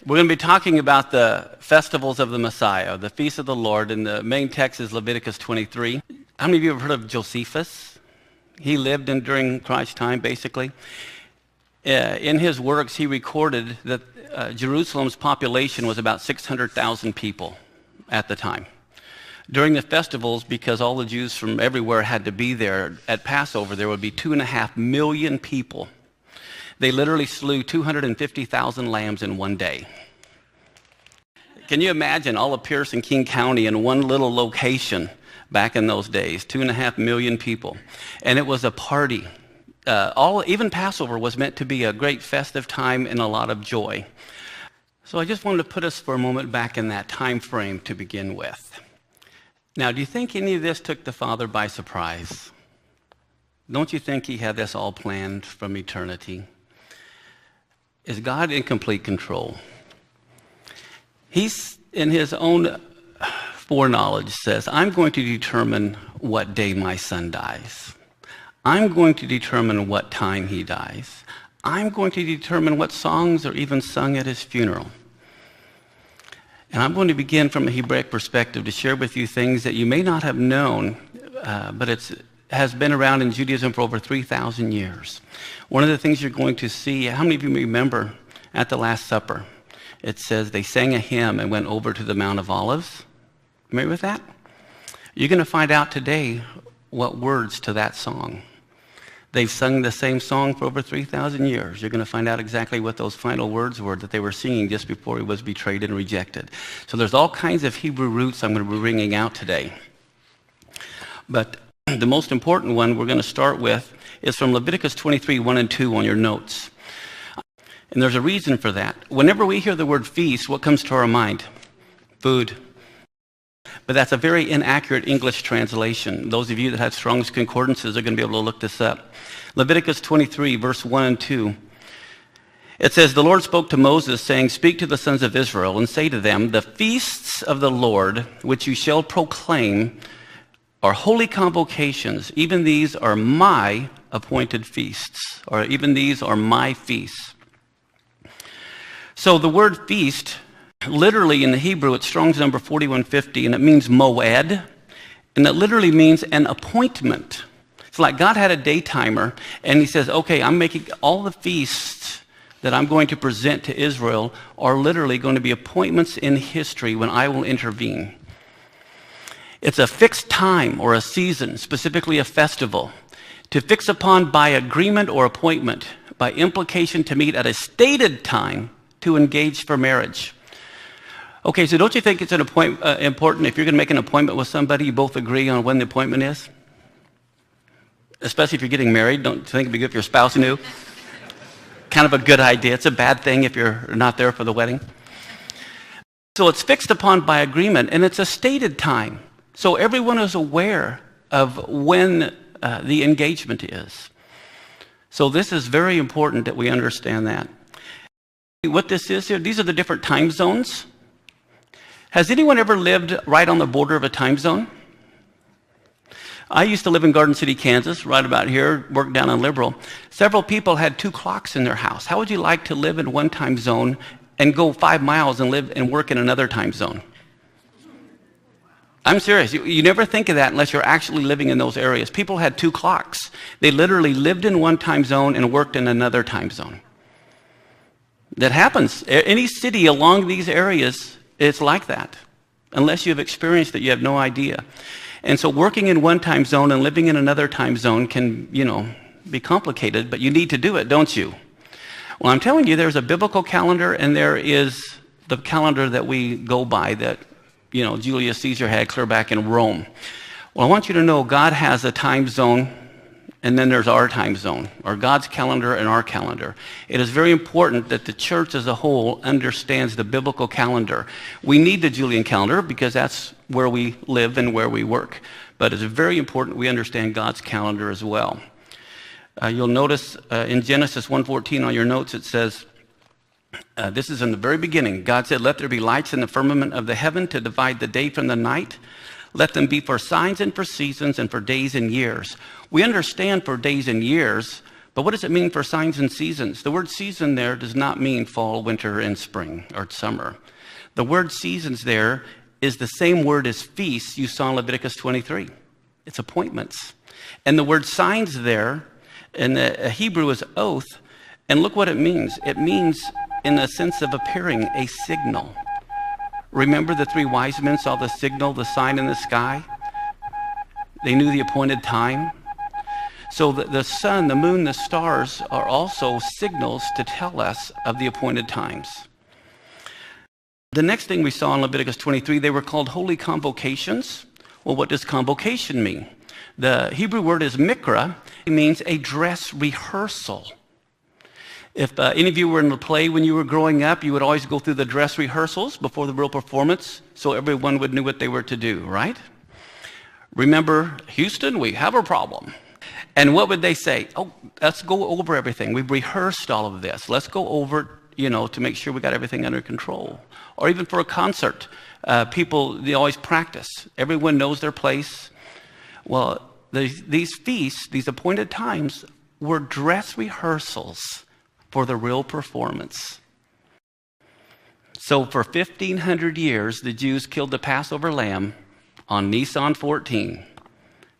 We're going to be talking about the festivals of the Messiah, the feast of the Lord, and the main text is Leviticus 23. How many of you have heard of Josephus? He lived during Christ's time, basically. In his works, he recorded that Jerusalem's population was about 600,000 people at the time. During the festivals, because all the Jews from everywhere had to be there, at Passover, there would be 2.5 million people. They literally slew 250,000 lambs in one day. Can you imagine all of Pierce and King County in one little location back in those days? 2.5 million people. And it was a party. Even Passover was meant to be a great festive time and a lot of joy. So I just wanted to put us for a moment back in that time frame to begin with. Now, do you think any of this took the Father by surprise? Don't you think he had this all planned from eternity? Is God in complete control? He's, in his own foreknowledge, says, I'm going to determine what day my son dies. I'm going to determine what time he dies. I'm going to determine what songs are even sung at his funeral. And I'm going to begin from a Hebraic perspective to share with you things that you may not have known, but it has been around in Judaism for over 3,000 years. One of the things you're going to see, how many of you remember at the Last Supper, it says they sang a hymn and went over to the Mount of Olives? Remember with that? You're going to find out today what words to that song. They've sung the same song for over 3,000 years. You're going to find out exactly what those final words were that they were singing just before he was betrayed and rejected. So there's all kinds of Hebrew roots I'm going to be bringing out today. But the most important one we're going to start with is from Leviticus 23, 1 and 2 on your notes. And there's a reason for that. Whenever we hear the word feast, what comes to our mind? Food. But that's a very inaccurate English translation. Those of you that have Strong's Concordances are going to be able to look this up. Leviticus 23, verse 1 and 2. It says, the Lord spoke to Moses, saying, speak to the sons of Israel and say to them, the feasts of the Lord, which you shall proclaim, are holy convocations. Even these are my appointed feasts, or even these are my feasts. So the word feast, literally in the Hebrew, it's Strong's number 4150, and it means moed, and it literally means an appointment. It's like God had a day timer, and he says, okay, I'm making all the feasts that I'm going to present to Israel are literally going to be appointments in history when I will intervene. It's a fixed time or a season, specifically a festival, to fix upon by agreement or appointment, by implication to meet at a stated time to engage for marriage. Okay, so don't you think it's important if you're going to make an appointment with somebody, you both agree on when the appointment is? Especially if you're getting married, don't you think it'd be good if your spouse knew? Kind of a good idea. It's a bad thing if you're not there for the wedding. So it's fixed upon by agreement, and it's a stated time. So everyone is aware of when the engagement is. So this is very important that we understand that. What this is here, these are the different time zones. Has anyone ever lived right on the border of a time zone? I used to live in Garden City, Kansas, right about here, worked down on Liberal. Several people had 2 clocks in their house. How would you like to live in one time zone and go 5 miles and live and work in another time zone? I'm serious. You never think of that unless you're actually living in those areas. People had 2 clocks. They literally lived in one time zone and worked in another time zone. That happens. Any city along these areas, it's like that. Unless you've experienced it, you have no idea. And so working in one time zone and living in another time zone can, be complicated, but you need to do it, don't you? Well, I'm telling you, there's a biblical calendar, and there is the calendar that we go by that, Julius Caesar had clear back in Rome. Well, I want you to know God has a time zone, and then there's our time zone, or God's calendar and our calendar. It is very important that the church as a whole understands the biblical calendar. We need the Julian calendar because that's where we live and where we work. But it's very important we understand God's calendar as well. You'll notice in Genesis 1:14 on your notes, it says, this is in the very beginning. God said, let there be lights in the firmament of the heaven to divide the day from the night. Let them be for signs and for seasons and for days and years. We understand for days and years, But what does it mean for signs and seasons? The word season there does not mean fall, winter, and spring, or summer. The word seasons there is the same word as feasts you saw in Leviticus 23. It's appointments. And the word signs there in the Hebrew is oath. And look what it means. It means, in the sense of appearing, a signal. Remember the three wise men saw the signal, the sign in the sky? They knew the appointed time. So the sun, the moon, the stars are also signals to tell us of the appointed times. The next thing we saw in Leviticus 23, they were called holy convocations. Well, what does convocation mean? The Hebrew word is mikra. It means a dress rehearsal. If any of you were in the play when you were growing up, you would always go through the dress rehearsals before the real performance so everyone would know what they were to do, right? Remember, Houston, we have a problem. And what would they say? Oh, let's go over everything. We've rehearsed all of this. Let's go over, to make sure we got everything under control. Or even for a concert, people, they always practice. Everyone knows their place. Well, these feasts, these appointed times, were dress rehearsals for the real performance. So for 1,500 years, the Jews killed the Passover lamb on Nisan 14,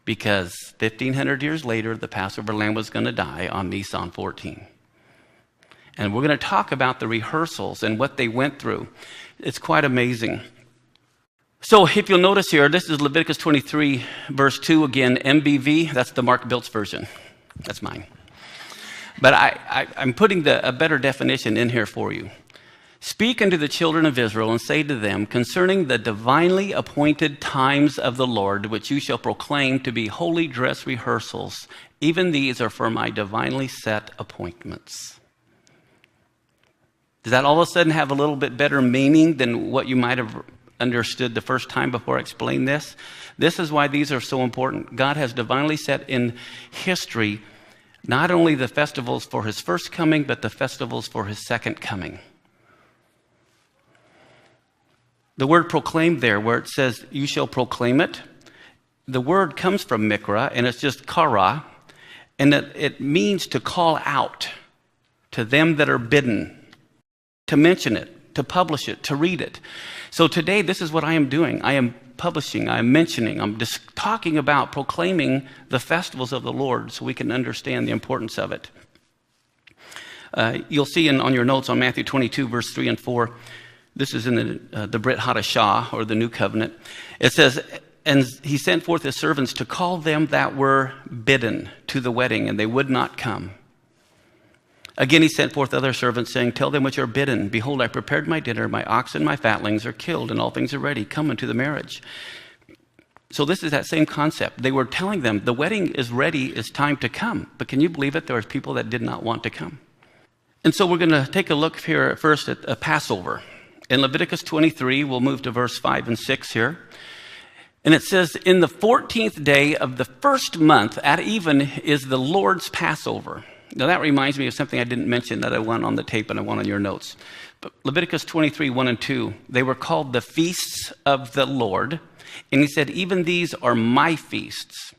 because 1,500 years later, the Passover lamb was going to die on Nisan 14. And we're going to talk about the rehearsals and what they went through. It's quite amazing. So if you'll notice here, this is Leviticus 23, verse 2, again, MBV. That's the Mark Biltz version. That's mine. But I'm putting a better definition in here for you. Speak unto the children of Israel and say to them, concerning the divinely appointed times of the Lord, which you shall proclaim to be holy dress rehearsals, even these are for my divinely set appointments. Does that all of a sudden have a little bit better meaning than what you might have understood the first time before I explained this? This is why these are so important. God has divinely set in history not only the festivals for his first coming, but the festivals for his second coming. The word proclaim there, where it says, you shall proclaim it, the word comes from mikra, and it's just kara, and it means to call out to them that are bidden, to mention it, to publish it, to read it. So today, this is what I am doing. I am publishing, I'm mentioning, I'm just talking about proclaiming the festivals of the Lord so we can understand the importance of it. You'll see on your notes on Matthew 22, verse 3 and 4, this is in the Brit Hadashah, or the New Covenant. It says, and he sent forth his servants to call them that were bidden to the wedding, and they would not come. Again, he sent forth other servants, saying, tell them which are bidden, behold, I prepared my dinner, my oxen, my fatlings are killed, and all things are ready. Come unto the marriage. So this is that same concept. They were telling them, the wedding is ready, it's time to come. But can you believe it? There were people that did not want to come. And so we're going to take a look here first at Passover. In Leviticus 23, we'll move to verse 5 and 6 here. And it says, in the 14th day of the first month at even is the Lord's Passover. Now that reminds me of something I didn't mention that I want on the tape and I want on your notes. But Leviticus 23, 1 and 2, they were called the feasts of the Lord. And he said, even these are my feasts.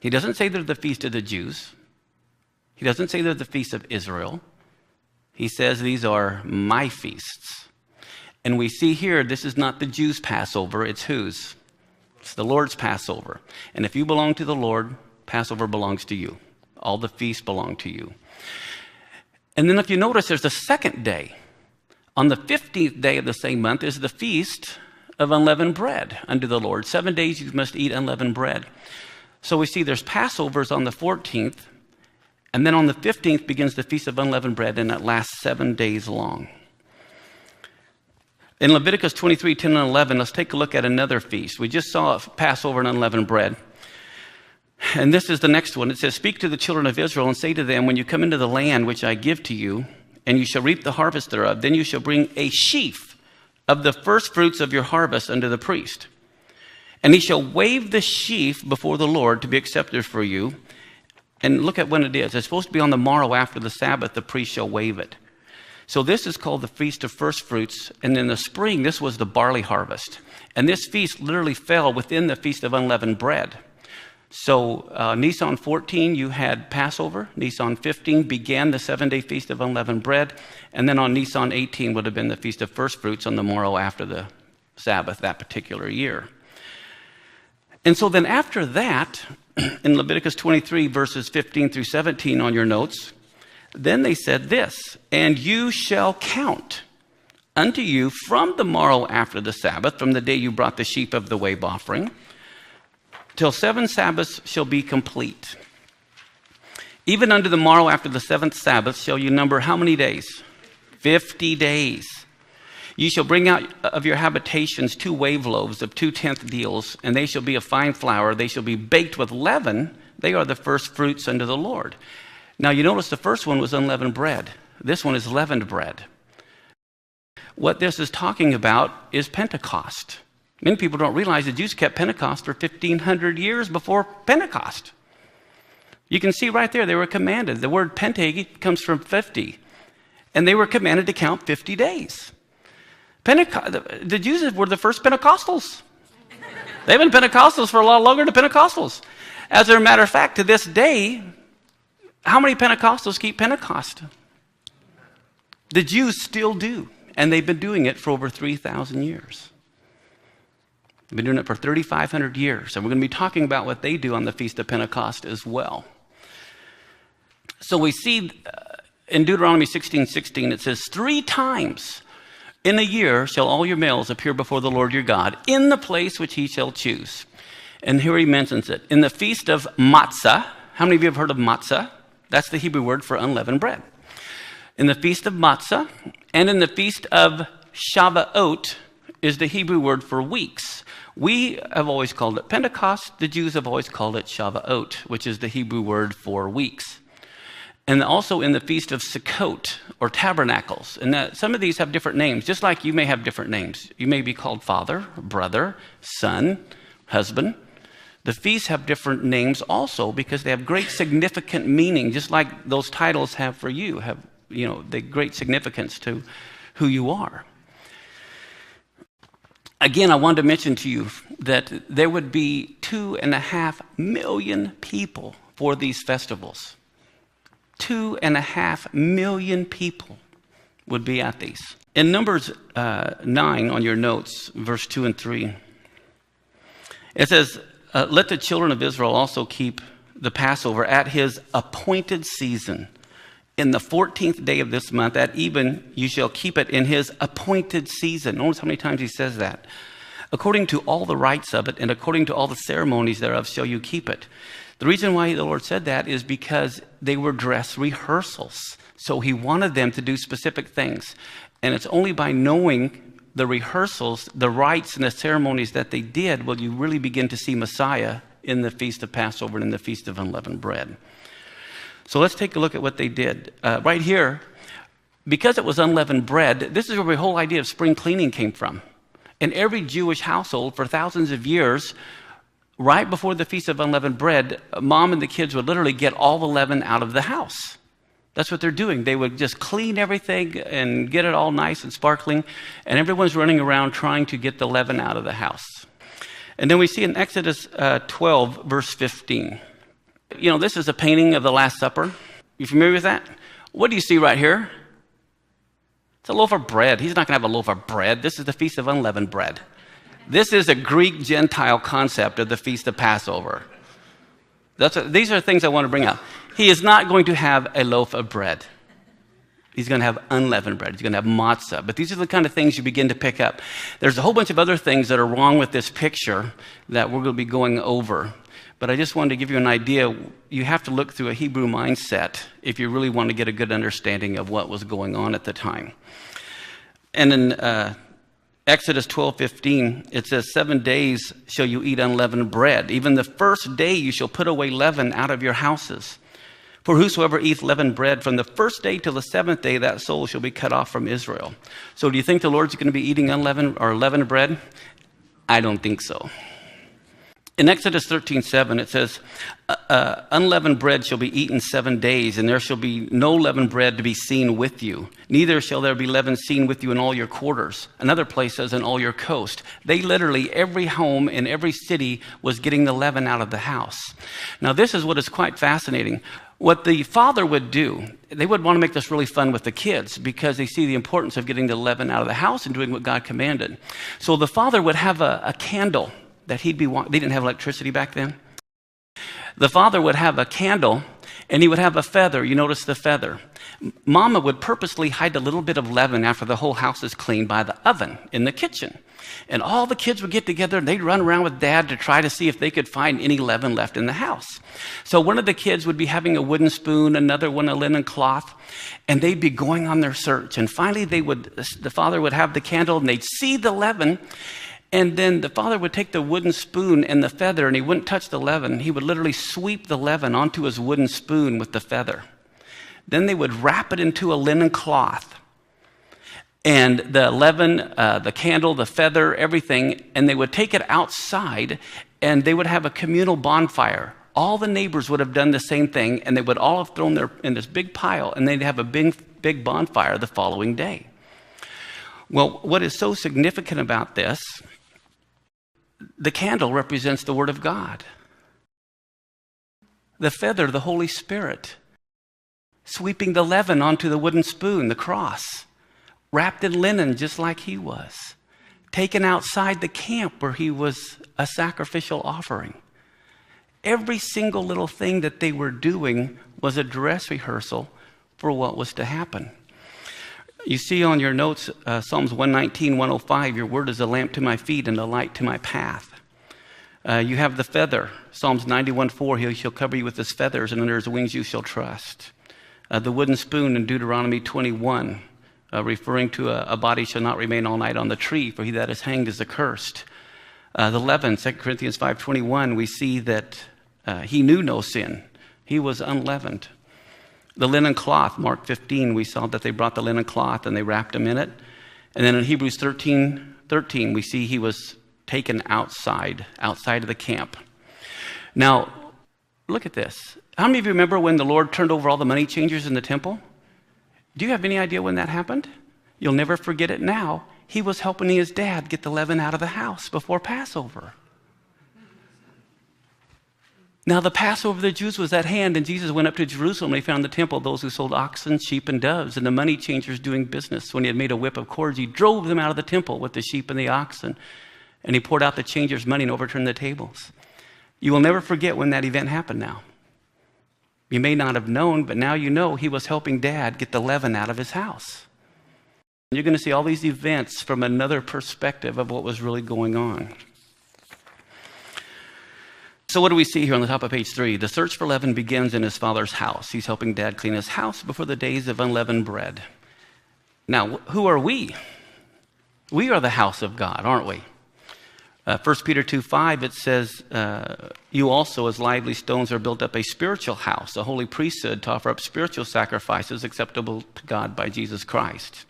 He doesn't say they're the feast of the Jews. He doesn't say they're the feast of Israel. He says these are my feasts. And we see here, this is not the Jews' Passover, it's whose? It's the Lord's Passover. And if you belong to the Lord, Passover belongs to you. All the feasts belong to you. And then if you notice, there's a second day. On the 15th day of the same month is the feast of unleavened bread unto the Lord. 7 days you must eat unleavened bread. So we see there's Passovers on the 14th, and then on the 15th begins the feast of unleavened bread, and it lasts 7 days long. In Leviticus 23, 10 and 11, let's take a look at another feast. We just saw Passover and unleavened bread. And this is the next one. It says, speak to the children of Israel and say to them, when you come into the land which I give to you, and you shall reap the harvest thereof, then you shall bring a sheaf of the first fruits of your harvest unto the priest. And he shall wave the sheaf before the Lord to be accepted for you. And look at when it is. It's supposed to be on the morrow after the Sabbath, the priest shall wave it. So this is called the Feast of First Fruits. And in the spring, this was the barley harvest. And this feast literally fell within the Feast of Unleavened Bread. So Nisan 14, you had Passover. Nisan 15 began the 7-day Feast of Unleavened Bread. And then on Nisan 18 would have been the Feast of First Fruits on the morrow after the Sabbath that particular year. And so then after that, in Leviticus 23, verses 15 through 17 on your notes, then they said this, and you shall count unto you from the morrow after the Sabbath, from the day you brought the sheep of the wave offering, till 7 Sabbaths shall be complete. Even unto the morrow after the 7th Sabbath shall you number how many days? 50 days. Ye shall bring out of your habitations 2 wave loaves of 2 tenth deals, and they shall be of fine flour. They shall be baked with leaven. They are the first fruits unto the Lord. Now you notice the first one was unleavened bread. This one is leavened bread. What this is talking about is Pentecost. Many people don't realize the Jews kept Pentecost for 1,500 years before Pentecost. You can see right there, they were commanded. The word Pente comes from 50. And they were commanded to count 50 days. The Jews were the first Pentecostals. They've been Pentecostals for a lot longer than Pentecostals. As a matter of fact, to this day, how many Pentecostals keep Pentecost? The Jews still do. And they've been doing it for over 3,000 years. They've been doing it for 3,500 years. And we're going to be talking about what they do on the Feast of Pentecost as well. So we see in Deuteronomy 16:16, it says, 3 times in a year shall all your males appear before the Lord your God in the place which he shall choose. And here he mentions it. In the Feast of Matzah, how many of you have heard of matzah? That's the Hebrew word for unleavened bread. In the Feast of Matzah and in the Feast of Shavuot is the Hebrew word for weeks. We have always called it Pentecost. The Jews have always called it Shavuot, which is the Hebrew word for weeks. And also in the Feast of Sukkot, or Tabernacles. And some of these have different names, just like you may have different names. You may be called father, brother, son, husband. The feasts have different names also because they have great significant meaning, just like those titles have for you, have the great significance to who you are. Again, I wanted to mention to you that there would be 2.5 million people for these festivals. 2.5 million people would be at these. In Numbers 9 on your notes, verse 2 and 3, it says, let the children of Israel also keep the Passover at his appointed season. In the 14th day of this month, at even, you shall keep it in his appointed season. Notice how many times he says that. According to all the rites of it, and according to all the ceremonies thereof, shall you keep it. The reason why the Lord said that is because they were dress rehearsals. So he wanted them to do specific things. And it's only by knowing the rehearsals, the rites and the ceremonies that they did, will you really begin to see Messiah in the Feast of Passover and in the Feast of Unleavened Bread. So let's take a look at what they did. Right here, because it was unleavened bread, this is where the whole idea of spring cleaning came from. In every Jewish household for thousands of years, right before the Feast of Unleavened Bread, mom and the kids would literally get all the leaven out of the house. That's what they're doing. They would just clean everything and get it all nice and sparkling, and everyone's running around trying to get the leaven out of the house. And then we see in Exodus 12, verse 15. This is a painting of the Last Supper. You familiar with that? What do you see right here? It's a loaf of bread. He's not going to have a loaf of bread. This is the Feast of Unleavened Bread. This is a Greek Gentile concept of the Feast of Passover. These are things I want to bring up. He is not going to have a loaf of bread. He's going to have unleavened bread. He's going to have matzah. But these are the kind of things you begin to pick up. There's a whole bunch of other things that are wrong with this picture that we're going to be going over. But I just wanted to give you an idea. You have to look through a Hebrew mindset if you really want to get a good understanding of what was going on at the time. And in Exodus 12:15, it says, 7 days shall you eat unleavened bread. Even the first day you shall put away leaven out of your houses. For whosoever eats leavened bread from the first day till the 7th day, that soul shall be cut off from Israel. So do you think the Lord's going to be eating unleavened or leavened bread? I don't think so. In Exodus 13:7, it says, unleavened bread shall be eaten 7 days, and there shall be no leavened bread to be seen with you. Neither shall there be leaven seen with you in all your quarters. Another place says in all your coast. They literally, every home in every city was getting the leaven out of the house. Now this is what is quite fascinating. What the father would do, they would want to make this really fun with the kids because they see the importance of getting the leaven out of the house and doing what God commanded. So the father would have a candle that they didn't have electricity back then. The father would have a candle and he would have a feather. You notice the feather. Mama would purposely hide a little bit of leaven after the whole house is cleaned by the oven in the kitchen. And all the kids would get together and they'd run around with dad to try to see if they could find any leaven left in the house. So one of the kids would be having a wooden spoon, another one a linen cloth, and they'd be going on their search. And finally the father would have the candle and they'd see the leaven. And then the father would take the wooden spoon and the feather, and he wouldn't touch the leaven. He would literally sweep the leaven onto his wooden spoon with the feather. Then they would wrap it into a linen cloth. And the leaven, the candle, the feather, everything, and they would take it outside, and they would have a communal bonfire. All the neighbors would have done the same thing, and they would all have thrown their in this big pile, and they'd have a big bonfire the following day. Well, what is so significant about this, the candle represents the Word of God. The feather, the Holy Spirit. Sweeping the leaven onto the wooden spoon, the cross. Wrapped in linen just like he was. Taken outside the camp where he was a sacrificial offering. Every single little thing that they were doing was a dress rehearsal for what was to happen. You see on your notes, Psalms 119, 105, your word is a lamp to my feet and a light to my path. You have the feather, Psalms 91:4, he shall cover you with his feathers and under his wings you shall trust. The wooden spoon in Deuteronomy 21, referring to a body shall not remain all night on the tree, for he that is hanged is accursed. The leaven, 2 Corinthians 5:21, we see that he knew no sin. He was unleavened. The linen cloth, Mark 15, we saw that they brought the linen cloth and they wrapped him in it. And then in Hebrews 13:13, we see he was taken outside of the camp. Now, look at this. How many of you remember when the Lord turned over all the money changers in the temple? Do you have any idea when that happened? You'll never forget it now. He was helping his dad get the leaven out of the house before Passover. Now the Passover of the Jews was at hand, and Jesus went up to Jerusalem and he found the temple, those who sold oxen, sheep, and doves, and the money changers doing business. When he had made a whip of cords, he drove them out of the temple with the sheep and the oxen, and he poured out the changers' money and overturned the tables. You will never forget when that event happened now. You may not have known, but now you know he was helping Dad get the leaven out of his house. You're going to see all these events from another perspective of what was really going on. So what do we see here on the top of page 3? The search for leaven begins in his father's house. He's helping Dad clean his house before the days of unleavened bread. Now, who are we? We are the house of God, aren't we? 1 Peter 2:5, it says, you also as lively stones are built up a spiritual house, a holy priesthood to offer up spiritual sacrifices acceptable to God by Jesus Christ.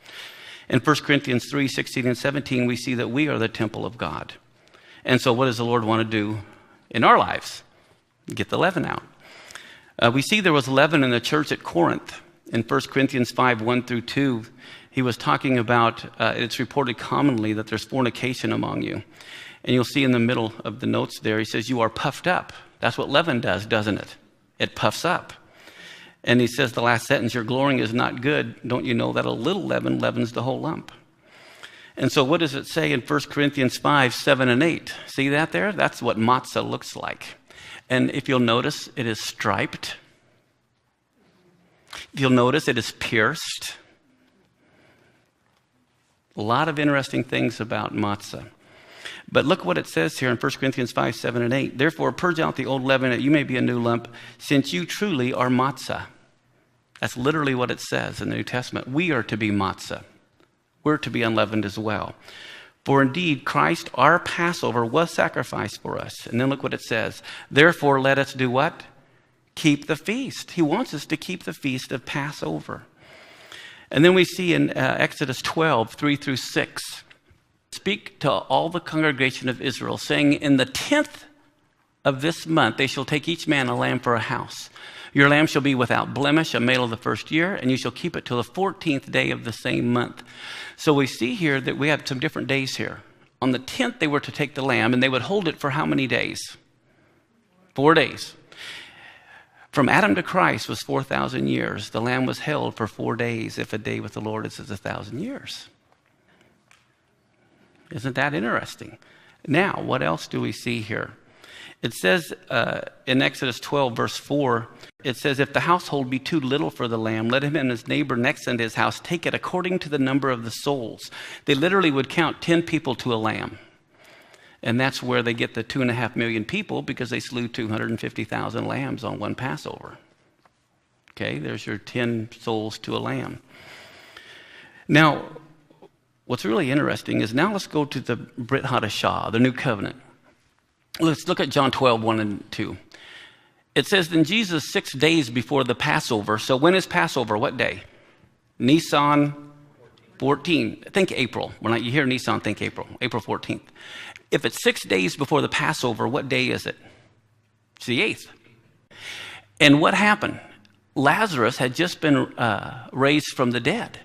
In 1 Corinthians 3:16 and 17, we see that we are the temple of God. And so what does the Lord want to do in our lives? Get the leaven out. We see there was leaven in the church at Corinth. In 1 Corinthians 5:1-2, he was talking about, it's reported commonly that there's fornication among you. And you'll see in the middle of the notes there, he says, you are puffed up. That's what leaven does, doesn't it? It puffs up. And he says the last sentence, your glorying is not good. Don't you know that a little leaven leavens the whole lump? And so what does it say in 1 Corinthians 5:7 and 8? See that there? That's what matzah looks like. And if you'll notice, it is striped. If you'll notice, it is pierced. A lot of interesting things about matzah. But look what it says here in 1 Corinthians 5:7 and 8. Therefore, purge out the old leaven that you may be a new lump, since you truly are matzah. That's literally what it says in the New Testament. We are to be matzah. We're to be unleavened as well. For indeed, Christ, our Passover, was sacrificed for us. And then look what it says. Therefore, let us do what? Keep the feast. He wants us to keep the feast of Passover. And then we see in Exodus 12:3-6, speak to all the congregation of Israel, saying, in the 10th of this month, they shall take each man a lamb for a house. Your lamb shall be without blemish, a male of the first year, and you shall keep it till the 14th day of the same month. So we see here that we have some different days here. On the 10th, they were to take the lamb, and they would hold it for how many days? 4 days. From Adam to Christ was 4,000 years. The lamb was held for 4 days. If a day with the Lord is 1,000 years. Isn't that interesting? Now, what else do we see here? It says in Exodus 12, verse 4, it says, if the household be too little for the lamb, let him and his neighbor next unto his house take it according to the number of the souls. They literally would count 10 people to a lamb. And that's where they get the 2.5 million people, because they slew 250,000 lambs on one Passover. Okay, there's your 10 souls to a lamb. Now, what's really interesting is now let's go to the Brit Hadashah, the New Covenant. Let's look at John 12, 1 and 2. It says, then Jesus 6 days before the Passover. So when is Passover? What day? Nisan 14. Think April. When you hear Nisan, think April. April 14th. If it's 6 days before the Passover, what day is it? It's the 8th. And what happened? Lazarus had just been raised from the dead.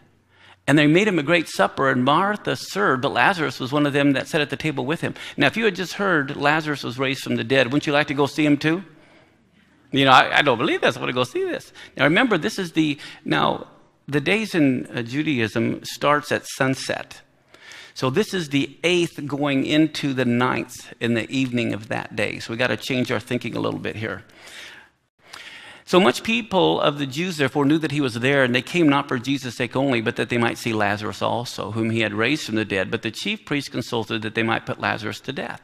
And they made him a great supper, and Martha served, but Lazarus was one of them that sat at the table with him. Now, if you had just heard Lazarus was raised from the dead, wouldn't you like to go see him too? You know, I don't believe this. I want to go see this. Now, remember, this is the days in Judaism starts at sunset. So this is the 8th going into the 9th in the evening of that day. So we got to change our thinking a little bit here. So much people of the Jews, therefore, knew that he was there, and they came not for Jesus' sake only, but that they might see Lazarus also, whom he had raised from the dead. But the chief priests consulted that they might put Lazarus to death.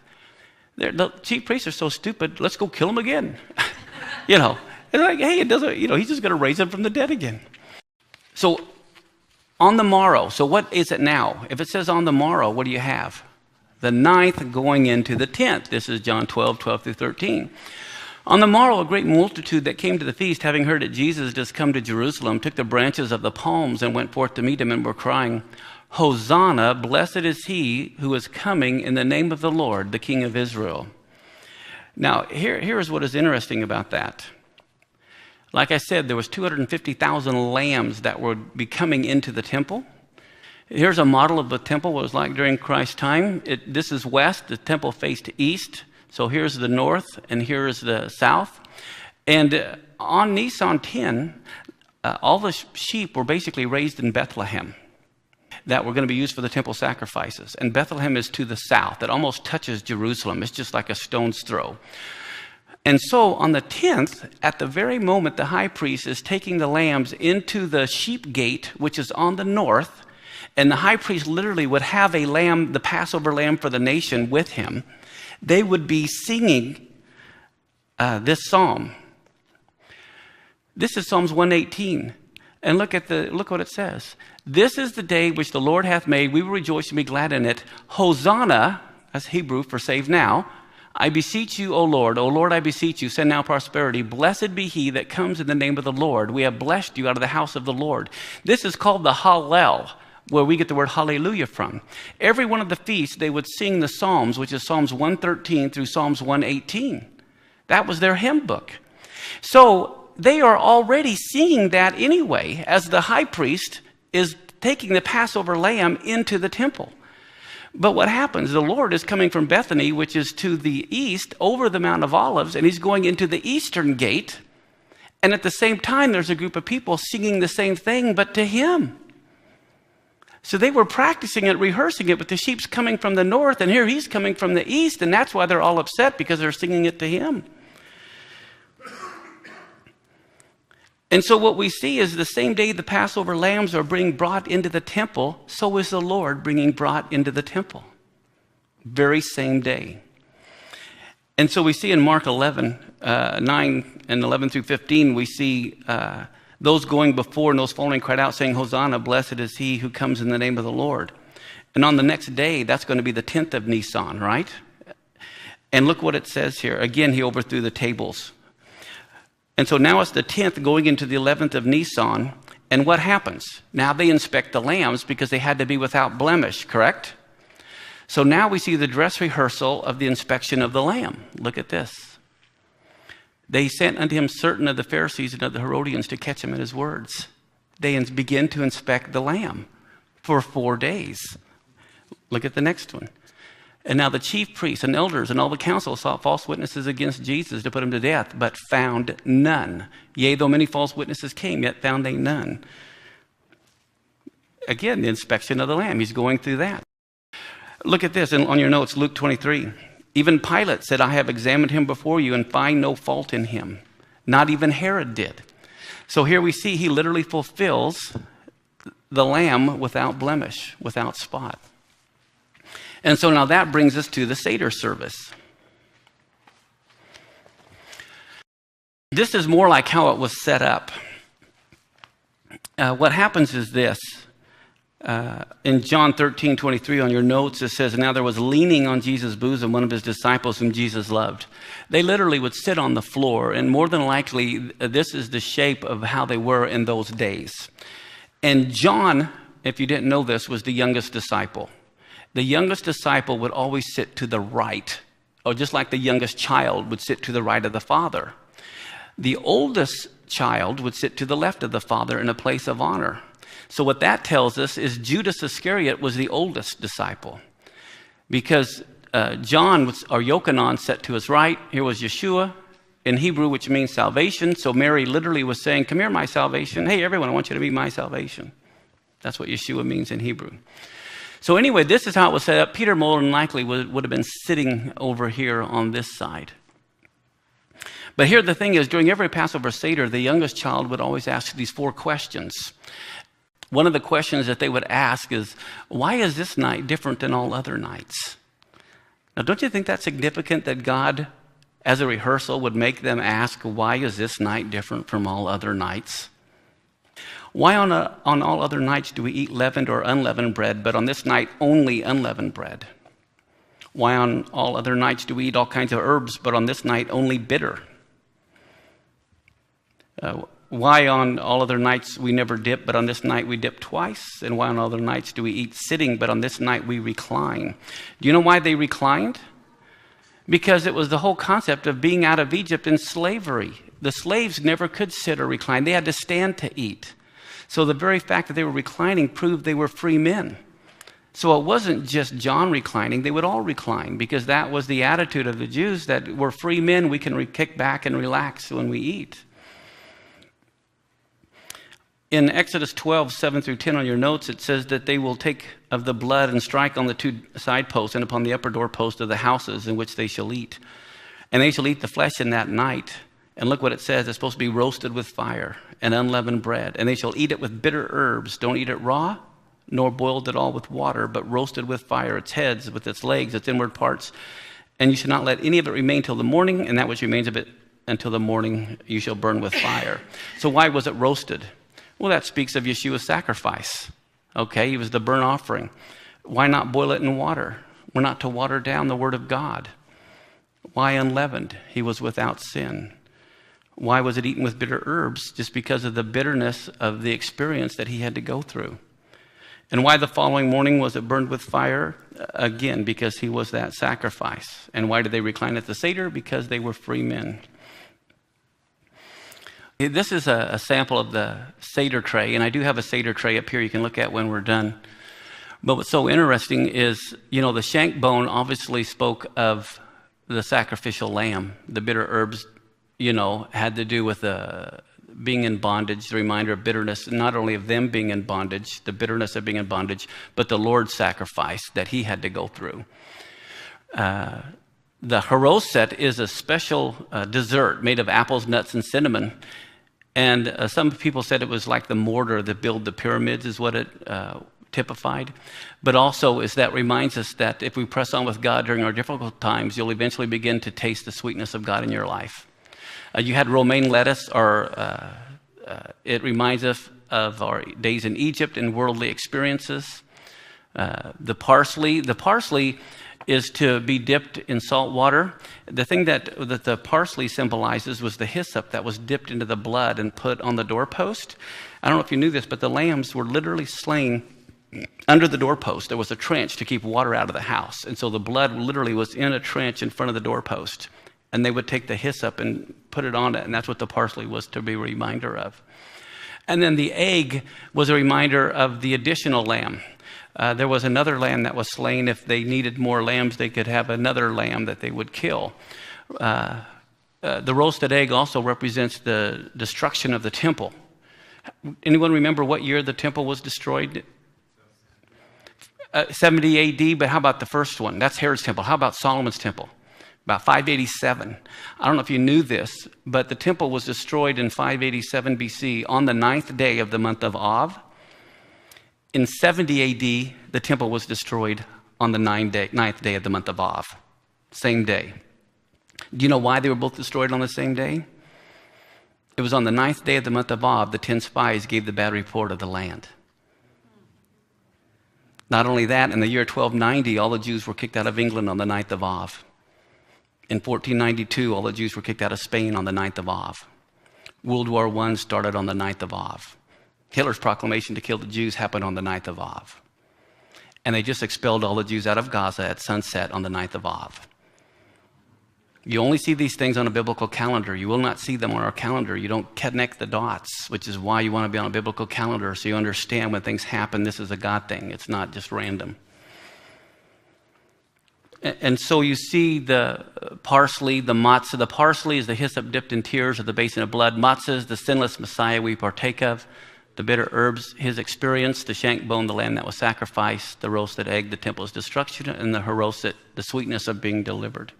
The chief priests are so stupid, let's go kill him again. You know, they're like, hey, it doesn't, you know, he's just going to raise him from the dead again. So on the morrow, so what is it now? If it says on the morrow, what do you have? The 9th going into the 10th. This is John 12, 12 through 13. On the morrow, a great multitude that came to the feast, having heard that Jesus just come to Jerusalem, took the branches of the palms and went forth to meet him, and were crying, Hosanna, blessed is he who is coming in the name of the Lord, the King of Israel. Now, here is what is interesting about that. Like I said, there was 250,000 lambs that would be coming into the temple. Here's a model of the temple, what it was like during Christ's time. This is west, the temple faced east. So here's the north, and here's the south. And on Nisan 10, all the sheep were basically raised in Bethlehem that were going to be used for the temple sacrifices. And Bethlehem is to the south. It almost touches Jerusalem. It's just like a stone's throw. And so on the 10th, at the very moment the high priest is taking the lambs into the sheep gate, which is on the north, and the high priest literally would have a lamb, the Passover lamb for the nation, with him, they would be singing this psalm. This is Psalms 118. And look what it says. This is the day which the Lord hath made. We will rejoice and be glad in it. Hosanna, that's Hebrew for save now. I beseech you, O Lord, I beseech you, send now prosperity. Blessed be he that comes in the name of the Lord. We have blessed you out of the house of the Lord. This is called the Hallel, where we get the word hallelujah from. Every one of the feasts, they would sing the Psalms, which is Psalms 113 through Psalms 118. That was their hymn book. So they are already singing that anyway, as the high priest is taking the Passover lamb into the temple. But what happens? The Lord is coming from Bethany, which is to the east, over the Mount of Olives, and he's going into the eastern gate. And at the same time, there's a group of people singing the same thing, but to him. So they were practicing it, rehearsing it, but the sheep's coming from the north, and here he's coming from the east, and that's why they're all upset, because they're singing it to him. And so what we see is the same day the Passover lambs are being brought into the temple, so is the Lord being brought into the temple. Very same day. And so we see in Mark 11, 9 and 11 through 15, we see those going before and those following cried out, saying, Hosanna, blessed is he who comes in the name of the Lord. And on the next day, that's going to be the 10th of Nisan, right? And look what it says here. Again, he overthrew the tables. And so now it's the 10th going into the 11th of Nisan. And what happens? Now they inspect the lambs because they had to be without blemish, correct? So now we see the dress rehearsal of the inspection of the lamb. Look at this. They sent unto him certain of the Pharisees and of the Herodians to catch him at his words. They begin to inspect the lamb for 4 days. Look at the next one. And now the chief priests and elders and all the council sought false witnesses against Jesus to put him to death, but found none. Yea, though many false witnesses came, yet found they none. Again, the inspection of the lamb. He's going through that. Look at this on your notes, Luke 23. Even Pilate said, I have examined him before you and find no fault in him. Not even Herod did. So here we see he literally fulfills the lamb without blemish, without spot. And so now that brings us to the Seder service. This is more like how it was set up. What happens is this. In John 13:23 on your notes, it says, now there was leaning on Jesus' bosom one of his disciples whom Jesus loved. They literally would sit on the floor, and more than likely, this is the shape of how they were in those days. And John, if you didn't know this, was the youngest disciple. The youngest disciple would always sit to the right, or just like the youngest child would sit to the right of the father. The oldest child would sit to the left of the father in a place of honor. So what that tells us is Judas Iscariot was the oldest disciple, because John or Yochanan sat to his right. Here was Yeshua in Hebrew, which means salvation. So Mary literally was saying, come here, my salvation. Hey, everyone, I want you to be my salvation. That's what Yeshua means in Hebrew. So anyway, this is how it was set up. Peter more than likely would have been sitting over here on this side. But here the thing is, during every Passover Seder, the youngest child would always ask these 4 questions. One of the questions that they would ask is, why is this night different than all other nights? Now, don't you think that's significant that God, as a rehearsal, would make them ask, why is this night different from all other nights? Why on all other nights do we eat leavened or unleavened bread, but on this night only unleavened bread? Why on all other nights do we eat all kinds of herbs, but on this night only bitter? Why on all other nights we never dip, but on this night we dip twice? And why on other nights do we eat sitting, but on this night we recline? Do you know why they reclined? Because it was the whole concept of being out of Egypt in slavery. The slaves never could sit or recline. They had to stand to eat. So the very fact that they were reclining proved they were free men. So it wasn't just John reclining. They would all recline, because that was the attitude of the Jews, that we're free men. We can kick back and relax when we eat. In Exodus 12:7-10 on your notes, it says that they will take of the blood and strike on the 2 side posts and upon the upper doorpost of the houses in which they shall eat. And they shall eat the flesh in that night. And look what it says. It's supposed to be roasted with fire and unleavened bread. And they shall eat it with bitter herbs. Don't eat it raw, nor boiled at all with water, but roasted with fire, its heads, with its legs, its inward parts. And you shall not let any of it remain till the morning, and that which remains of it until the morning you shall burn with fire. So why was it roasted? Well, that speaks of Yeshua's sacrifice. Okay, he was the burnt offering. Why not boil it in water? We're not to water down the word of God. Why unleavened? He was without sin. Why was it eaten with bitter herbs? Just because of the bitterness of the experience that he had to go through. And why the following morning was it burned with fire? Again, because he was that sacrifice. And why did they recline at the Seder? Because they were free men. This is a sample of the Seder tray, and I do have a Seder tray up here you can look at when we're done. But what's so interesting is, the shank bone obviously spoke of the sacrificial lamb. The bitter herbs, had to do with being in bondage, the reminder of bitterness, not only of them being in bondage, the bitterness of being in bondage, but the Lord's sacrifice that he had to go through. The haroset is a special dessert made of apples, nuts, and cinnamon. And some people said it was like the mortar that built the pyramids is what it typified. But also is that reminds us that if we press on with God during our difficult times, you'll eventually begin to taste the sweetness of God in your life. You had romaine lettuce, or it reminds us of our days in Egypt and worldly experiences. The parsley is to be dipped in salt water. The thing that the parsley symbolizes was the hyssop that was dipped into the blood and put on the doorpost. I don't know if you knew this, but the lambs were literally slain under the doorpost. There was a trench to keep water out of the house. And so the blood literally was in a trench in front of the doorpost. And they would take the hyssop and put it on it, and that's what the parsley was to be a reminder of. And then the egg was a reminder of the additional lamb. There was another lamb that was slain. If they needed more lambs, they could have another lamb that they would kill. The roasted egg also represents the destruction of the temple. Anyone remember what year the temple was destroyed? 70 AD, but how about the first one? That's Herod's temple. How about Solomon's temple? About 587. I don't know if you knew this, but the temple was destroyed in 587 BC on the 9th day of the month of Av. In 70 AD, the temple was destroyed on the 9th day of the month of Av. Same day. Do you know why they were both destroyed on the same day? It was on the 9th day of the month of Av, the 10 spies gave the bad report of the land. Not only that, in the year 1290, all the Jews were kicked out of England on the 9th of Av. In 1492, all the Jews were kicked out of Spain on the 9th of Av. World War I started on the 9th of Av. Hitler's proclamation to kill the Jews happened on the 9th of Av. And they just expelled all the Jews out of Gaza at sunset on the 9th of Av. You only see these things on a biblical calendar. You will not see them on our calendar. You don't connect the dots, which is why you want to be on a biblical calendar so you understand when things happen, this is a God thing. It's not just random. And so you see the parsley, the matzah. The parsley is the hyssop dipped in tears of the basin of blood. Matzah is the sinless Messiah we partake of. The bitter herbs, his experience, the shank bone, the lamb that was sacrificed, the roasted egg, the temple's destruction, and the haroset, the sweetness of being delivered.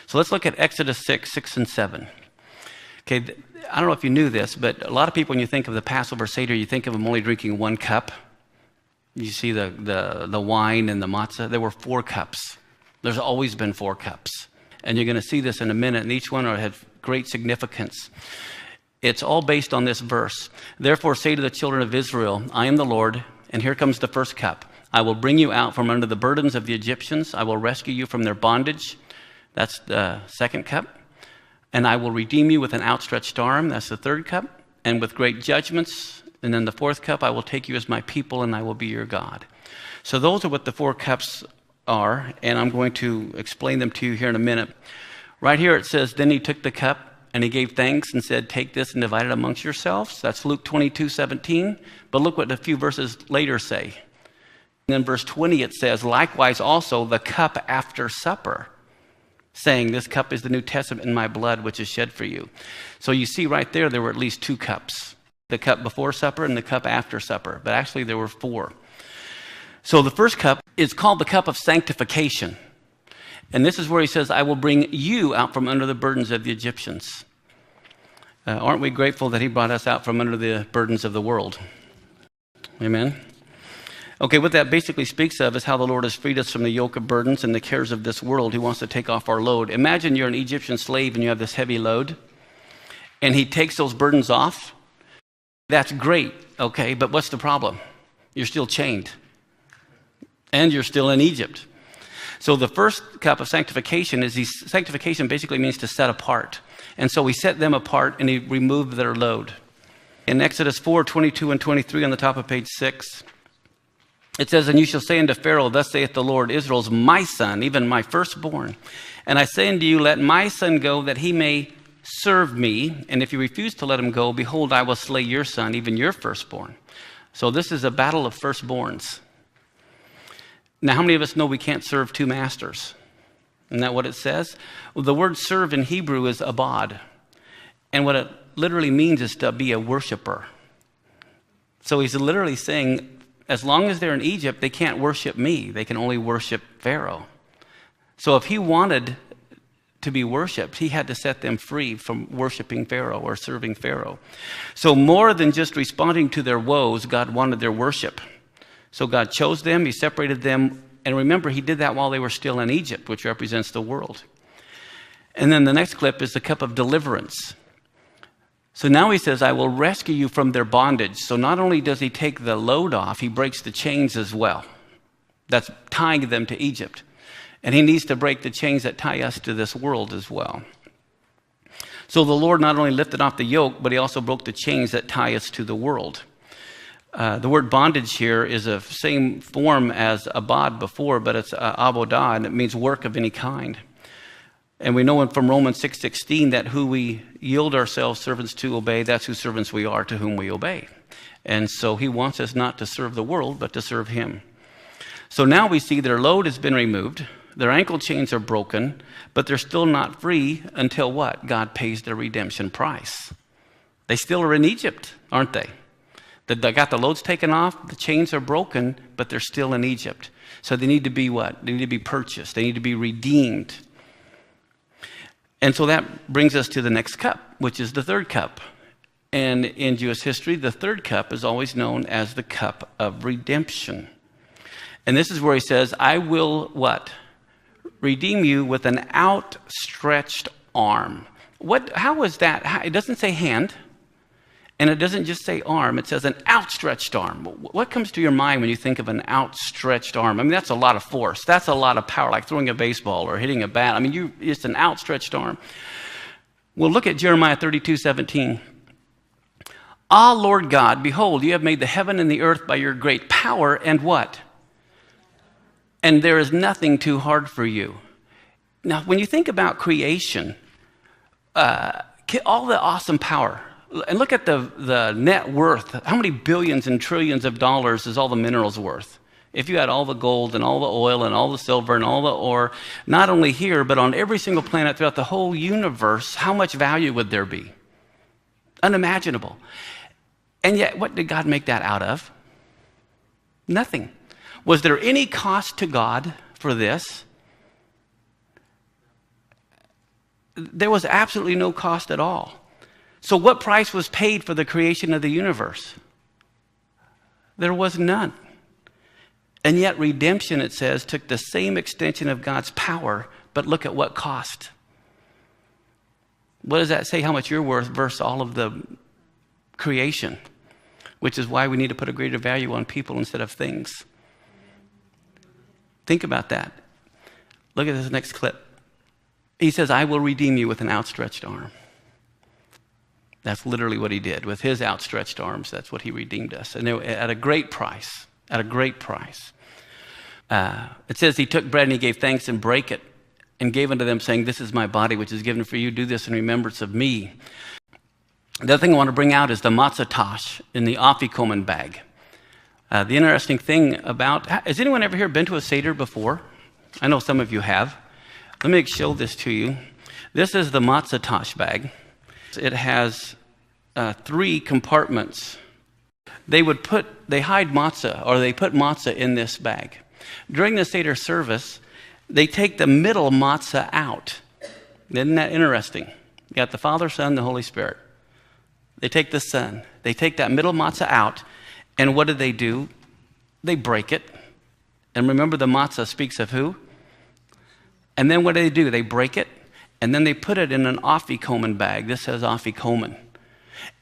So let's look at Exodus 6 and 7. Okay, I don't know if you knew this, but a lot of people, when you think of the Passover Seder, you think of them only drinking one cup. You see the wine and the matzah. There were 4 cups. There's always been 4 cups. And you're going to see this in a minute, and each one will have great significance. It's all based on this verse. Therefore say to the children of Israel, I am the Lord, and here comes the first cup. I will bring you out from under the burdens of the Egyptians. I will rescue you from their bondage. That's the second cup. And I will redeem you with an outstretched arm. That's the third cup. And with great judgments. And then the fourth cup, I will take you as my people, and I will be your God. So those are what the 4 cups are, and I'm going to explain them to you here in a minute. Right here it says, then he took the cup, and he gave thanks and said, take this and divide it amongst yourselves. That's Luke 22:17. But look what a few verses later say. And in verse 20 it says, likewise also the cup after supper, saying, this cup is the New Testament in my blood, which is shed for you. So you see right there were at least 2 cups. The cup before supper and the cup after supper. But actually there were 4. So the first cup is called the cup of sanctification. And this is where he says, I will bring you out from under the burdens of the Egyptians. Aren't we grateful that he brought us out from under the burdens of the world? Amen. Okay, what that basically speaks of is how the Lord has freed us from the yoke of burdens and the cares of this world. He wants to take off our load. Imagine you're an Egyptian slave and you have this heavy load, and he takes those burdens off. That's great, okay, but what's the problem? You're still chained, and you're still in Egypt. So the first cup of sanctification sanctification basically means to set apart. And so he set them apart and he removed their load. In Exodus 4:22 and 23 on the top of page 6, it says, and you shall say unto Pharaoh, thus saith the Lord, Israel is my son, even my firstborn. And I say unto you, let my son go that he may serve me. And if you refuse to let him go, behold, I will slay your son, even your firstborn. So this is a battle of firstborns. Now, how many of us know we can't serve 2 masters? Isn't that what it says? Well, the word serve in Hebrew is abad. And what it literally means is to be a worshiper. So he's literally saying, as long as they're in Egypt, they can't worship me. They can only worship Pharaoh. So if he wanted to be worshiped, he had to set them free from worshiping Pharaoh or serving Pharaoh. So more than just responding to their woes, God wanted their worship. So God chose them, he separated them, and remember, he did that while they were still in Egypt, which represents the world. And then the next clip is the cup of deliverance. So now he says, I will rescue you from their bondage. So not only does he take the load off, he breaks the chains as well. That's tying them to Egypt. And he needs to break the chains that tie us to this world as well. So the Lord not only lifted off the yoke, but he also broke the chains that tie us to the world. The word bondage here is the same form as abad before, but it's abodah, and it means work of any kind. And we know from Romans 6:16 that who we yield ourselves servants to obey, that's who servants we are to whom we obey. And so he wants us not to serve the world, but to serve him. So now we see their load has been removed. Their ankle chains are broken, but they're still not free until what? God pays their redemption price. They still are in Egypt, aren't they? They got the loads taken off, the chains are broken, but they're still in Egypt. So they need to be what? They need to be purchased. They need to be redeemed. And so that brings us to the next cup, which is the third cup. And in Jewish history, the third cup is always known as the cup of redemption. And this is where he says, I will what? Redeem you with an outstretched arm. How is that? It doesn't say hand, and it doesn't just say arm. It says an outstretched arm. What comes to your mind when you think of an outstretched arm? I mean, that's a lot of force. That's a lot of power, like throwing a baseball or hitting a bat. I mean, it's an outstretched arm. Well, look at Jeremiah 32:17. Ah, Lord God, behold, you have made the heaven and the earth by your great power, and what? And there is nothing too hard for you. Now, when you think about creation, all the awesome power, and look at the net worth, how many billions and trillions of dollars is all the minerals worth? If you had all the gold and all the oil and all the silver and all the ore, not only here, but on every single planet throughout the whole universe, how much value would there be? Unimaginable. And yet, what did God make that out of? Nothing. Was there any cost to God for this? There was absolutely no cost at all. So what price was paid for the creation of the universe? There was none. And yet redemption, it says, took the same extension of God's power, but look at what cost. What does that say how much you're worth versus all of the creation? Which is why we need to put a greater value on people instead of things. Think about that. Look at this next clip. He says, I will redeem you with an outstretched arm. That's literally what he did. With his outstretched arms, that's what he redeemed us. And at a great price. At a great price. It says he took bread and he gave thanks and brake it and gave unto them, saying, this is my body, which is given for you. Do this in remembrance of me. The other thing I want to bring out is the matzah tash in the afikomen bag. The interesting thing about, has anyone ever here been to a Seder before? I know some of you have. Let me show this to you. This is the matzah tash bag. It has 3 compartments. They hide matzah, or they put matzah in this bag. During the Seder service, they take the middle matzah out. Isn't that interesting? You got the Father, Son, the Holy Spirit. They take the Son. They take that middle matzah out, and what do? They break it. And remember, the matzah speaks of who? And then what do? They break it, and then they put it in an afikomen bag. This says afikomen.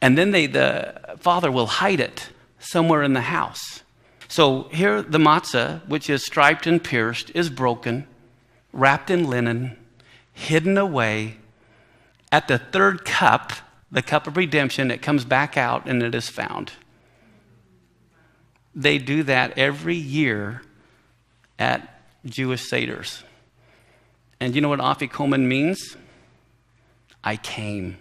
And then the Father will hide it somewhere in the house. So here the matzah, which is striped and pierced, is broken, wrapped in linen, hidden away. At the third cup, the cup of redemption, it comes back out and it is found. They do that every year at Jewish Seders. And you know what afikomen means? I came.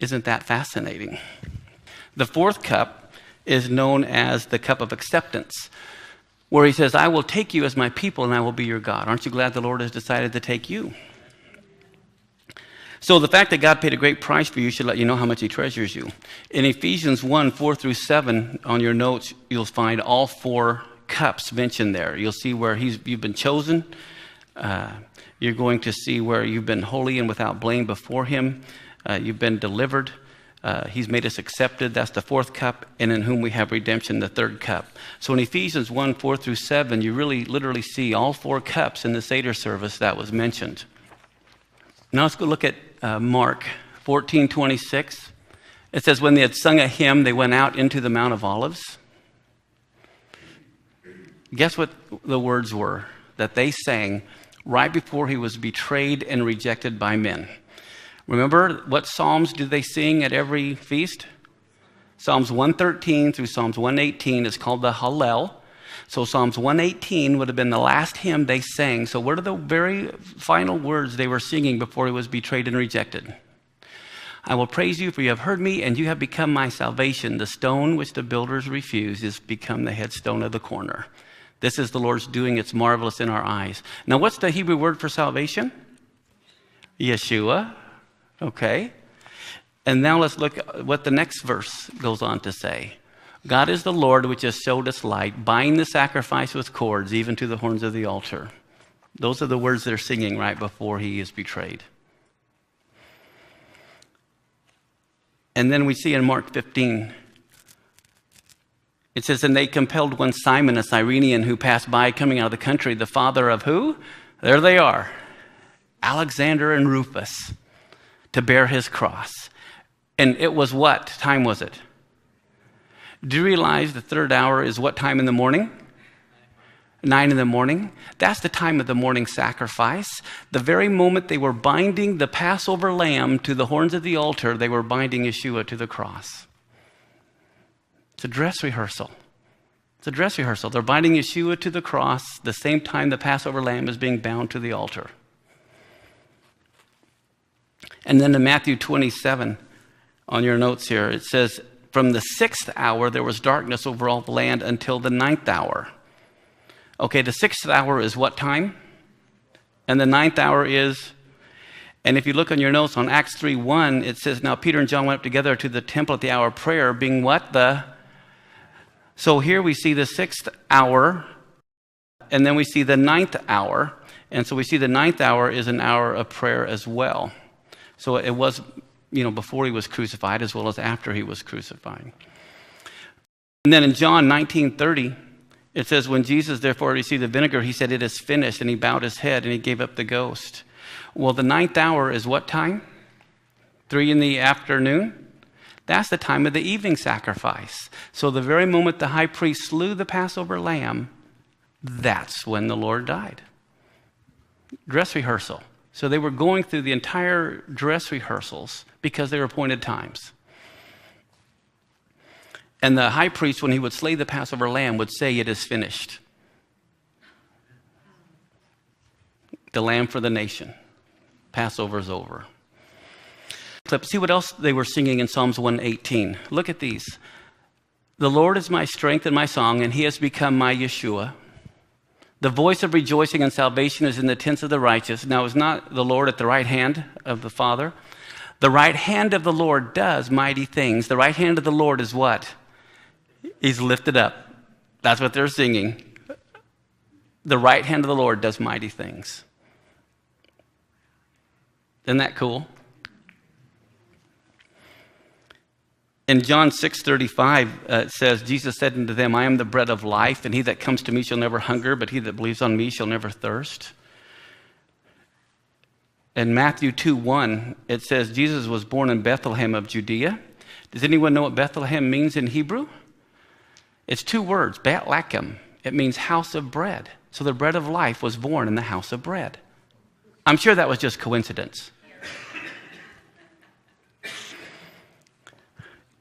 Isn't that fascinating? The fourth cup is known as the cup of acceptance, where he says, I will take you as my people and I will be your God. Aren't you glad the Lord has decided to take you? So the fact that God paid a great price for you should let you know how much he treasures you. In Ephesians 1:4-7, on your notes, you'll find all 4 cups mentioned there. You'll see where you've been chosen. You're going to see where you've been holy and without blame before him. You've been delivered. He's made us accepted. That's the 4th cup. And in whom we have redemption, the 3rd cup. So in Ephesians 1:4-7, you really literally see all 4 cups in the Seder service that was mentioned. Now let's go look at Mark 14:26. It says, when they had sung a hymn, they went out into the Mount of Olives. Guess what the words were that they sang right before he was betrayed and rejected by men? Remember, what Psalms do they sing at every feast? Psalms 113 through Psalms 118 is called the Hallel. So Psalms 118 would have been the last hymn they sang. So what are the very final words they were singing before he was betrayed and rejected? I will praise you, for you have heard me, and you have become my salvation. The stone which the builders refused is become the headstone of the corner. This is the Lord's doing. It's marvelous in our eyes. Now, what's the Hebrew word for salvation? Yeshua. Okay. And now let's look at what the next verse goes on to say. God is the Lord which has showed us light, bind the sacrifice with cords, even to the horns of the altar. Those are the words they're singing right before he is betrayed. And then we see in Mark 15, it says, and they compelled one Simon, a Cyrenian, who passed by coming out of the country, the father of who? There they are, Alexander and Rufus, to bear his cross. And it was what time was it? Do you realize the third hour is what time in the morning? 9 in the morning. That's the time of the morning sacrifice. The very moment they were binding the Passover lamb to the horns of the altar, they were binding Yeshua to the cross. It's a dress rehearsal. It's a dress rehearsal. They're binding Yeshua to the cross the same time the Passover lamb is being bound to the altar. And then in Matthew 27, on your notes here, it says, from the 6th hour there was darkness over all the land until the 9th hour. Okay, the 6th hour is what time? And the 9th hour is, and if you look on your notes on Acts 3:1, it says, now Peter and John went up together to the temple at the hour of prayer, being what? So here we see the 6th hour, and then we see the 9th hour. And so we see the 9th hour is an hour of prayer as well. So it was, before he was crucified as well as after he was crucified. And then in John 19:30, it says, when Jesus therefore received the vinegar, he said, it is finished, and he bowed his head and he gave up the ghost. Well, the 9th hour is what time? 3 in the afternoon? That's the time of the evening sacrifice. So the very moment the high priest slew the Passover lamb, that's when the Lord died. Dress rehearsal. So they were going through the entire dress rehearsals because they were appointed times. And the high priest, when he would slay the Passover lamb, would say, it is finished. The lamb for the nation. Passover is over. See what else they were singing in Psalms 118. Look at these. The Lord is my strength and my song, and he has become my Yeshua. The voice of rejoicing and salvation is in the tents of the righteous. Now, is not the Lord at the right hand of the Father? The right hand of the Lord does mighty things. The right hand of the Lord is what? He's lifted up. That's what they're singing. The right hand of the Lord does mighty things. Isn't that cool? In John 6:35, it says, Jesus said unto them, I am the bread of life, and he that comes to me shall never hunger, but he that believes on me shall never thirst. In Matthew 2:1, it says, Jesus was born in Bethlehem of Judea. Does anyone know what Bethlehem means in Hebrew? It's 2 words, Bet Lechem. It means house of bread. So the bread of life was born in the house of bread. I'm sure that was just coincidence.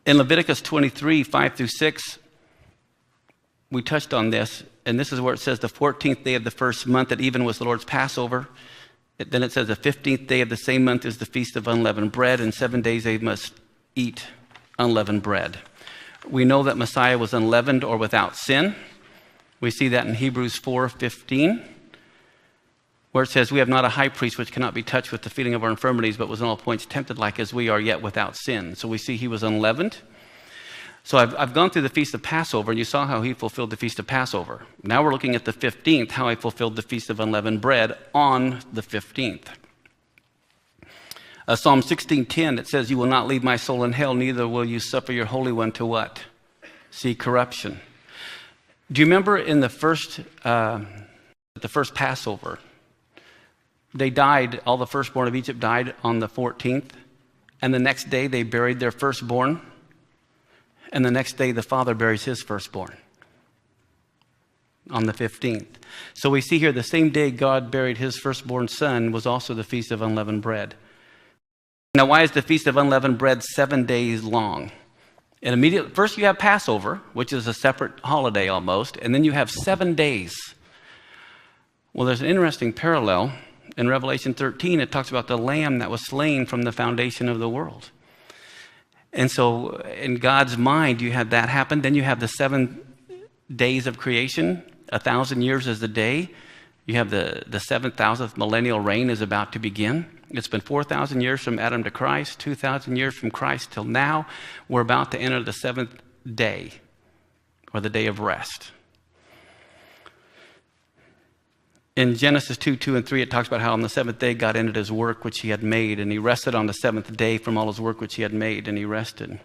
In Leviticus 23, 5-6, we touched on this, and this is where it says the 14th day of the first month at even was the Lord's Passover. Then it says the 15th day of the same month is the Feast of Unleavened Bread, and 7 days they must eat unleavened bread. We know that Messiah was unleavened or without sin. We see that in Hebrews 4:15, where it says, we have not a high priest which cannot be touched with the feeling of our infirmities, but was in all points tempted like as we are, yet without sin. So we see he was unleavened. So I've gone through the Feast of Passover, and you saw how he fulfilled the Feast of Passover. Now we're looking at the 15th, how he fulfilled the Feast of Unleavened Bread on the 15th. Psalm 16:10, it says, you will not leave my soul in hell, neither will you suffer your Holy One to what? See corruption. Do you remember in the first Passover, they died, all the firstborn of Egypt died on the 14th, and the next day they buried their firstborn, and the next day the father buries his firstborn on the 15th. So we see here the same day God buried his firstborn son was also the Feast of Unleavened Bread. Now, why is the Feast of Unleavened Bread 7 days long? And immediately, first you have Passover, which is a separate holiday almost, and then you have 7 days. Well, there's an interesting parallel. In Revelation 13, it talks about the lamb that was slain from the foundation of the world. And so in God's mind, you have that happen. Then you have the 7 days of creation. 1,000 years is the day. You have the 7,000th millennial reign is about to begin. It's been 4,000 years from Adam to Christ, 2,000 years from Christ till now. We're about to enter the 7th day, or the day of rest. In Genesis 2 and 3, it talks about how on the 7th day God ended his work which he had made, and he rested on the 7th day from all his work which he had made, and he rested.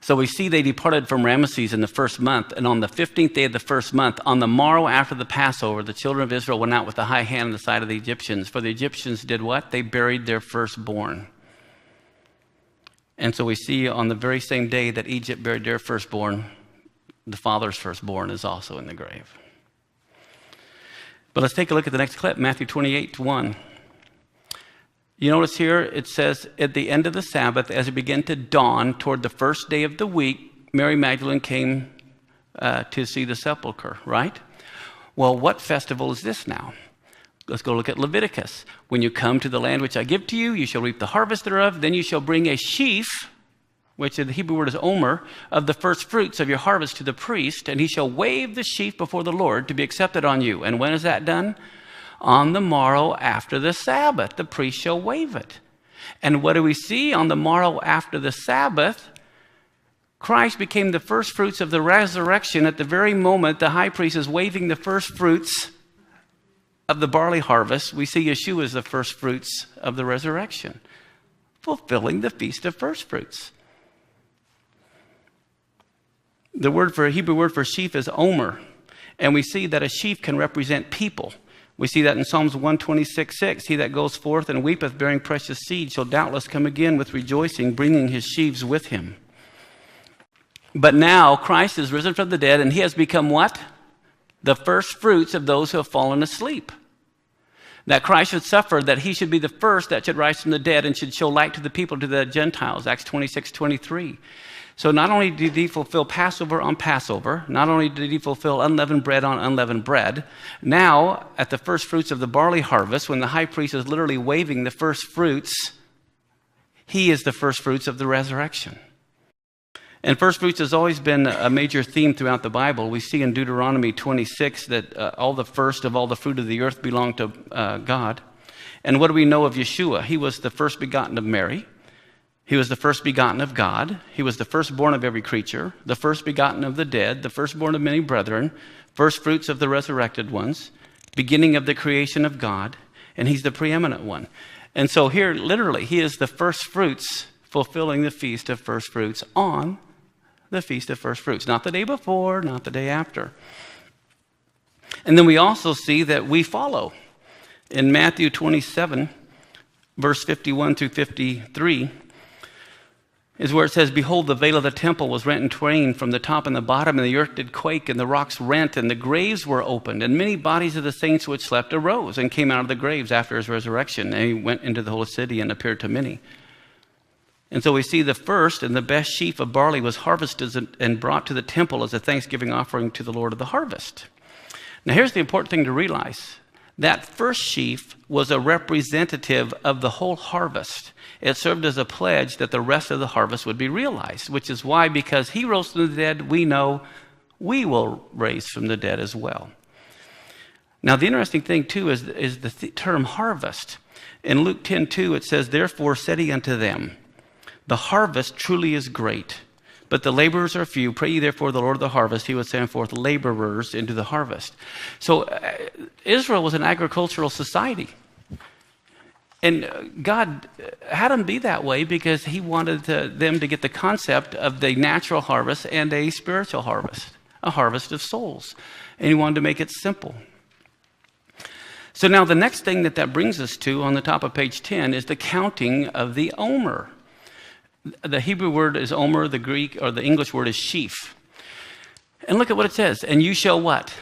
So we see they departed from Ramesses in the first month, and on the 15th day of the first month, on the morrow after the Passover, the children of Israel went out with a high hand on the side of the Egyptians. For the Egyptians did what? They buried their firstborn. And so we see on the very same day that Egypt buried their firstborn, the father's firstborn is also in the grave. But let's take a look at the next clip, Matthew 28:1. You notice here it says, at the end of the Sabbath, as it began to dawn toward the first day of the week, Mary Magdalene came to see the sepulcher, right? Well, what festival is this now? Let's go look at Leviticus. When you come to the land which I give to you, you shall reap the harvest thereof. Then you shall bring a sheaf, which in the Hebrew word is omer, of the first fruits of your harvest to the priest, and he shall wave the sheaf before the Lord to be accepted on you. And when is that done? On the morrow after the Sabbath, the priest shall wave it. And what do we see on the morrow after the Sabbath? Christ became the first fruits of the resurrection. At the very moment the high priest is waving the first fruits of the barley harvest, we see Yeshua as the first fruits of the resurrection, fulfilling the feast of first fruits. The Hebrew word for sheaf is omer, and we see that a sheaf can represent people. We see that in Psalms 126:6. He that goes forth and weepeth, bearing precious seed, shall doubtless come again with rejoicing, bringing his sheaves with him. But now Christ is risen from the dead, and he has become what? The first fruits of those who have fallen asleep. That Christ should suffer, that he should be the first that should rise from the dead and should show light to the people, to the Gentiles, Acts 26:23. So not only did he fulfill Passover on Passover, not only did he fulfill unleavened bread on unleavened bread, now at the first fruits of the barley harvest, when the high priest is literally waving the first fruits, he is the first fruits of the resurrection. And first fruits has always been a major theme throughout the Bible. We see in Deuteronomy 26 that all the first of all the fruit of the earth belong to God. And what do we know of Yeshua? He was the first begotten of Mary. He was the first begotten of God. He was the firstborn of every creature, the first begotten of the dead, the firstborn of many brethren, first fruits of the resurrected ones, beginning of the creation of God, and he's the preeminent one. And so here, literally, he is the first fruits, fulfilling the feast of first fruits on the feast of first fruits. Not the day before, not the day after. And then we also see that we follow. In Matthew 27, verse 51 through 53, is where it says, behold, the veil of the temple was rent in twain from the top and the bottom, and the earth did quake, and the rocks rent, and the graves were opened, and many bodies of the saints which slept arose and came out of the graves after his resurrection, and he went into the holy city and appeared to many. And so we see the first and the best sheaf of barley was harvested and brought to the temple as a thanksgiving offering to the Lord of the harvest. Now here's the important thing to realize. That first sheaf was a representative of the whole harvest. It served as a pledge that the rest of the harvest would be realized, which is why, because he rose from the dead, we know we will raise from the dead as well. Now, the interesting thing, too, is the term harvest. In Luke 10:2, it says, therefore said he unto them, the harvest truly is great, but the laborers are few. Pray ye therefore the Lord of the harvest, he would send forth laborers into the harvest. So Israel was an agricultural society. And God had them be that way because he wanted them to get the concept of the natural harvest and a spiritual harvest, a harvest of souls. And he wanted to make it simple. So now the next thing that brings us to on the top of page 10 is the counting of the omer. The Hebrew word is omer, the Greek or the English word is sheaf. And look at what it says. And you shall what?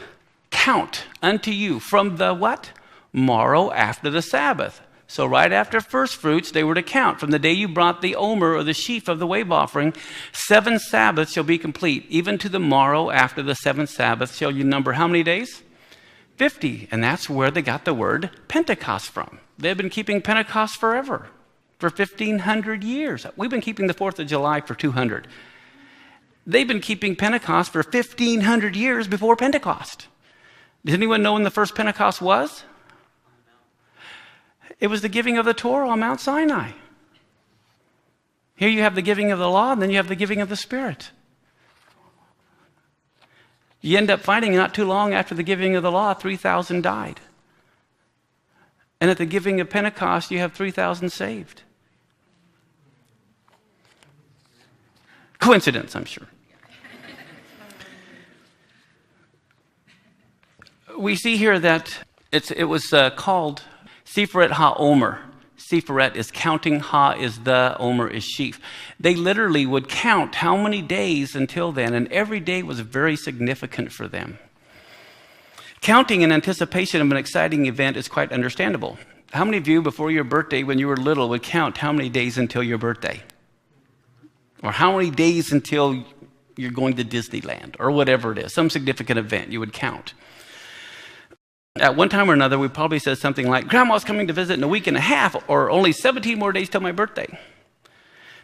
Count unto you from the what? Morrow after the Sabbath. So right after first fruits, they were to count. From the day you brought the omer or the sheaf of the wave offering, 7 Sabbaths shall be complete. Even to the morrow after the 7th Sabbath shall you number how many days? 50. And that's where they got the word Pentecost from. They've been keeping Pentecost forever, for 1,500 years. We've been keeping the 4th of July for 200. They've been keeping Pentecost for 1,500 years before Pentecost. Does anyone know when the first Pentecost was? It was the giving of the Torah on Mount Sinai. Here you have the giving of the law, and then you have the giving of the Spirit. You end up finding not too long after the giving of the law, 3,000 died. And at the giving of Pentecost, you have 3,000 saved. Coincidence, I'm sure. We see here that it was called Siferet HaOmer. Siferet is counting, Ha is the, Omer is sheaf. They literally would count how many days until then, and every day was very significant for them. Counting in anticipation of an exciting event is quite understandable. How many of you, before your birthday, when you were little, would count how many days until your birthday? Or how many days until you're going to Disneyland, or whatever it is, some significant event you would count. At one time or another, we probably said something like, Grandma's coming to visit in a week and a half, or only 17 more days till my birthday.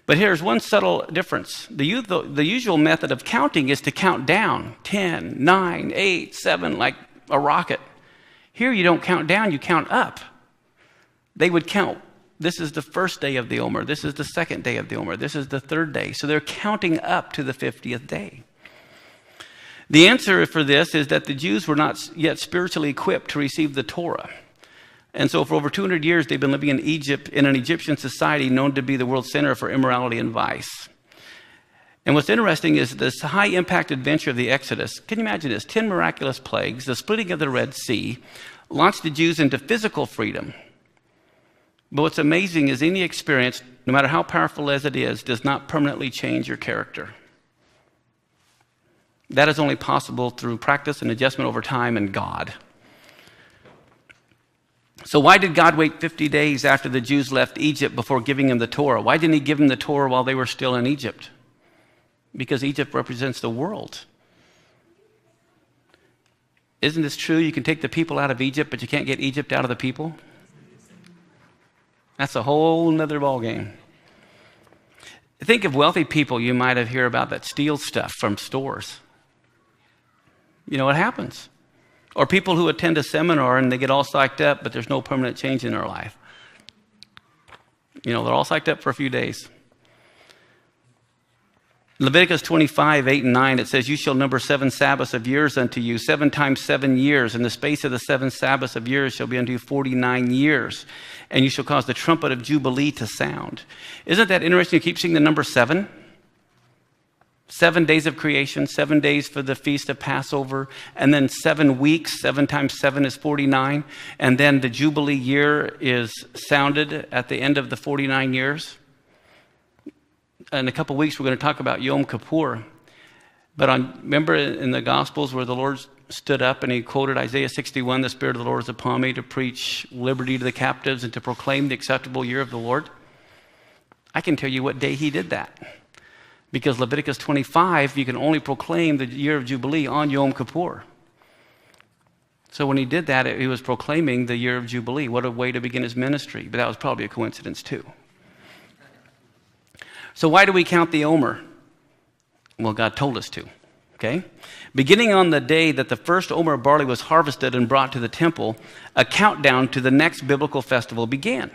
But here's one subtle difference. The usual method of counting is to count down, 10, 9, 8, 7, like a rocket. Here you don't count down, you count up. They would count, this is the first day of the Omer, this is the second day of the Omer, this is the third day. So they're counting up to the 50th day. The answer for this is that the Jews were not yet spiritually equipped to receive the Torah. And so for over 200 years, they've been living in Egypt, in an Egyptian society known to be the world center for immorality and vice. And what's interesting is this high-impact adventure of the Exodus. Can you imagine this? 10 miraculous plagues, the splitting of the Red Sea, launched the Jews into physical freedom. But what's amazing is any experience, no matter how powerful as it is, does not permanently change your character. That is only possible through practice and adjustment over time and God. So why did God wait 50 days after the Jews left Egypt before giving them the Torah? Why didn't he give them the Torah while they were still in Egypt? Because Egypt represents the world. Isn't this true? You can take the people out of Egypt, but you can't get Egypt out of the people? That's a whole nother ballgame. Think of wealthy people you might have heard about that steal stuff from stores. You know what happens? Or people who attend a seminar and they get all psyched up, but there's no permanent change in their life. You know, they're all psyched up for a few days. Leviticus 25, 8 and 9, it says, You shall number 7 Sabbaths of years unto you, 7 times 7 years. And the space of the 7 Sabbaths of years shall be unto you 49 years. And you shall cause the trumpet of Jubilee to sound. Isn't that interesting? You keep seeing the number 7. 7 days of creation, 7 days for the feast of Passover, and then 7 weeks, 7 times 7 is 49, and then the Jubilee year is sounded at the end of the 49 years. In a couple weeks, we're going to talk about Yom Kippur. But remember in the Gospels where the Lord stood up and he quoted Isaiah 61, the Spirit of the Lord is upon me to preach liberty to the captives and to proclaim the acceptable year of the Lord? I can tell you what day he did that. Because Leviticus 25, you can only proclaim the year of Jubilee on Yom Kippur. So when he did that, he was proclaiming the year of Jubilee. What a way to begin his ministry. But that was probably a coincidence too. So why do we count the Omer? Well, God told us to. Okay? Beginning on the day that the first Omer of barley was harvested and brought to the temple, a countdown to the next biblical festival began.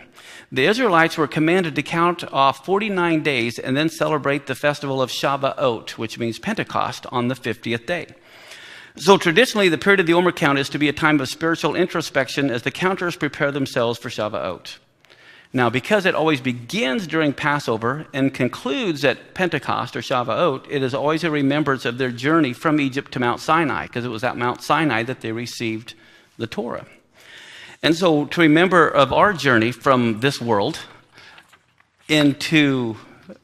The Israelites were commanded to count off 49 days and then celebrate the festival of Shavuot, which means Pentecost, on the 50th day. So traditionally, the period of the Omer count is to be a time of spiritual introspection as the counters prepare themselves for Shavuot. Now, because it always begins during Passover and concludes at Pentecost or Shavuot, it is always a remembrance of their journey from Egypt to Mount Sinai, because it was at Mount Sinai that they received the Torah. And so to remember of our journey from this world into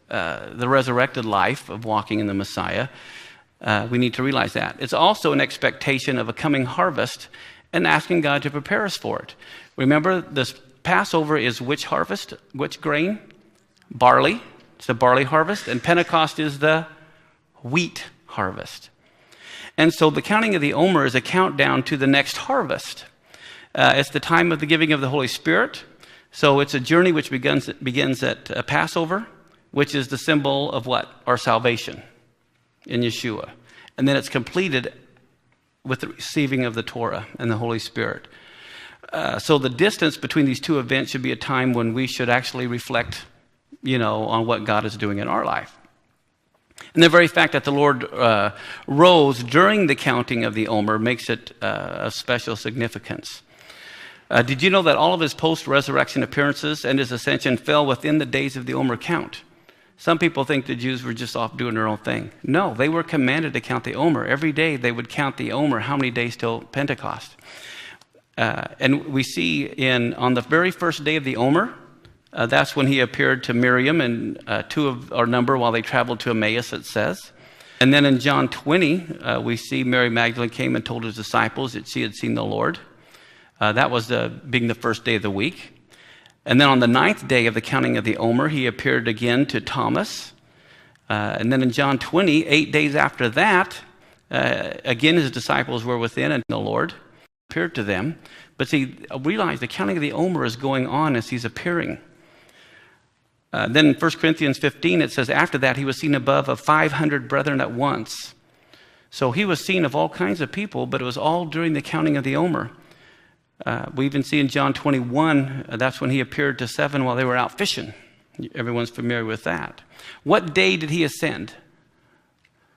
the resurrected life of walking in the Messiah, we need to realize that. It's also an expectation of a coming harvest and asking God to prepare us for it. Remember, this Passover is which harvest? Which grain? Barley. It's the barley harvest. And Pentecost is the wheat harvest. And so the counting of the Omer is a countdown to the next harvest. It's the time of the giving of the Holy Spirit. So it's a journey which begins at Passover, which is the symbol of what? Our salvation in Yeshua. And then it's completed with the receiving of the Torah and the Holy Spirit. So the distance between these two events should be a time when we should actually reflect, on what God is doing in our life. And the very fact that the Lord rose during the counting of the Omer makes it of special significance. Did you know that all of his post-resurrection appearances and his ascension fell within the days of the Omer count? Some people think the Jews were just off doing their own thing. No, they were commanded to count the Omer. Every day they would count the Omer, how many days till Pentecost. And we see on the very first day of the Omer, that's when he appeared to Miriam and two of our number while they traveled to Emmaus, it says. And then in John 20, we see Mary Magdalene came and told his disciples that she had seen the Lord. That was being the first day of the week. And then on the 9th day of the counting of the Omer, he appeared again to Thomas. And then in John 20, 8 days after that, again his disciples were within and the Lord appeared to them. But see, realize the counting of the Omer is going on as he's appearing. Then in 1 Corinthians 15, it says, after that he was seen above of 500 brethren at once. So he was seen of all kinds of people, but it was all during the counting of the Omer. We even see in John 21, that's when he appeared to 7 while they were out fishing. Everyone's familiar with that. What day did he ascend?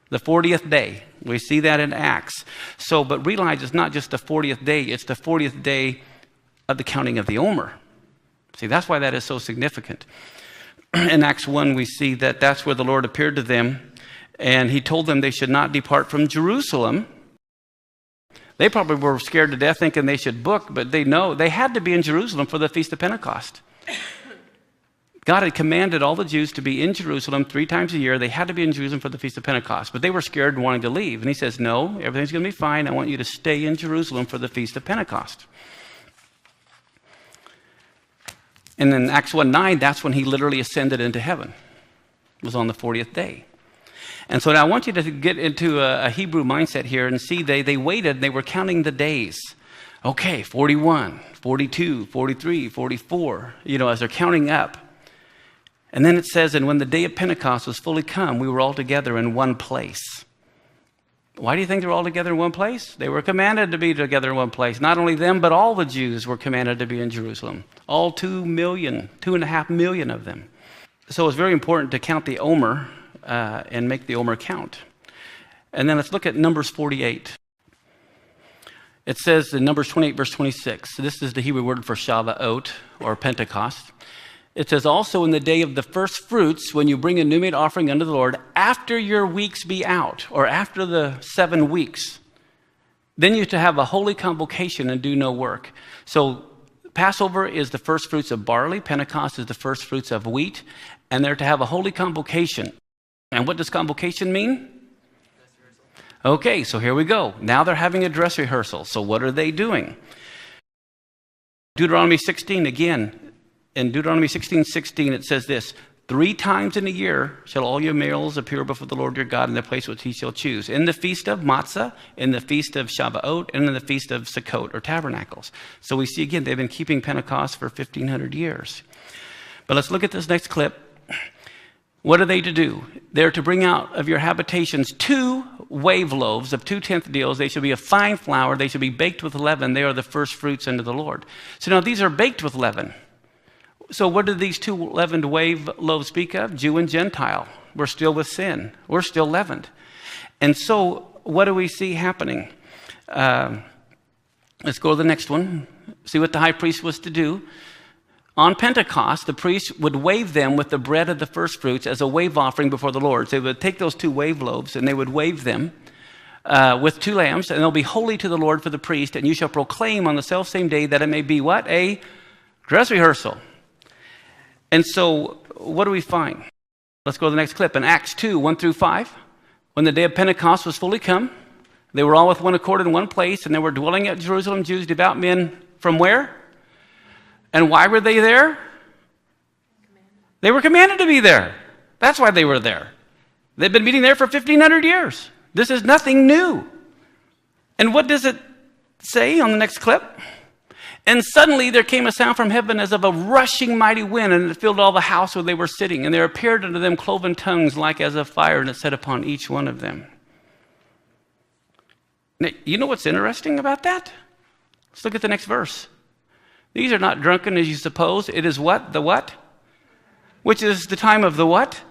The 40th day. We see that in Acts. So, but realize it's not just the 40th day, it's the 40th day of the counting of the Omer. See, that's why that is so significant. In Acts 1, we see that that's where the Lord appeared to them, and he told them they should not depart from Jerusalem. They probably were scared to death thinking they should book, but they know they had to be in Jerusalem for the Feast of Pentecost. God had commanded all the Jews to be in Jerusalem 3 times a year. They had to be in Jerusalem for the Feast of Pentecost, but they were scared and wanting to leave. And he says, no, everything's going to be fine. I want you to stay in Jerusalem for the Feast of Pentecost. And in Acts 1:9, that's when he literally ascended into heaven. It was on the 40th day. And so now I want you to get into a Hebrew mindset here and see they waited, they were counting the days. Okay, 41, 42, 43, 44, as they're counting up. And then it says, and when the day of Pentecost was fully come, we were all together in one place. Why do you think they're all together in one place? They were commanded to be together in one place. Not only them, but all the Jews were commanded to be in Jerusalem. All 2.5 million of them. So it's very important to count the Omer and make the Omer count. And then let's look at Numbers 48. It says in Numbers 28, verse 26. This is the Hebrew word for Shavuot, or Pentecost. It says, also in the day of the first fruits, when you bring a new made offering unto the Lord, after your weeks be out, or after the 7 weeks, then you're to have a holy convocation and do no work. So Passover is the first fruits of barley. Pentecost is the first fruits of wheat. And they're to have a holy convocation. And what does convocation mean? Okay, so here we go. Now they're having a dress rehearsal. So what are they doing? Deuteronomy 16 again. In Deuteronomy 16:16, it says this, 3 times in a year shall all your males appear before the Lord your God in the place which he shall choose. In the feast of Matzah, in the feast of Shavuot, and in the feast of Sukkot, or Tabernacles. So we see again, they've been keeping Pentecost for 1,500 years. But let's look at this next clip. What are they to do? They're to bring out of your habitations 2 wave loaves of 2/10 deals. They should be of fine flour. They should be baked with leaven. They are the first fruits unto the Lord. So now these are baked with leaven. So what do these 2 leavened wave loaves speak of? Jew and Gentile. We're still with sin. We're still leavened. And so what do we see happening? Let's go to the next one. See what the high priest was to do. On Pentecost, the priest would wave them with the bread of the first fruits as a wave offering before the Lord. So they would take those 2 wave loaves and they would wave them with 2 lambs, and they'll be holy to the Lord for the priest, and you shall proclaim on the selfsame day that it may be what? A dress rehearsal. And so what do we find? Let's go to the next clip. In Acts 2:1-5, when the day of Pentecost was fully come, they were all with one accord in one place, and they were dwelling at Jerusalem, Jews, devout men from where? And why were they there? They were commanded to be there. That's why they were there. They've been meeting there for 1,500 years. This is nothing new. And what does it say on the next clip? And suddenly there came a sound from heaven as of a rushing mighty wind, and it filled all the house where they were sitting. And there appeared unto them cloven tongues like as of fire, and it set upon each one of them. Now, you know what's interesting about that? Let's look at the next verse. These are not drunken as you suppose. It is what? The what? Which is the time of the what?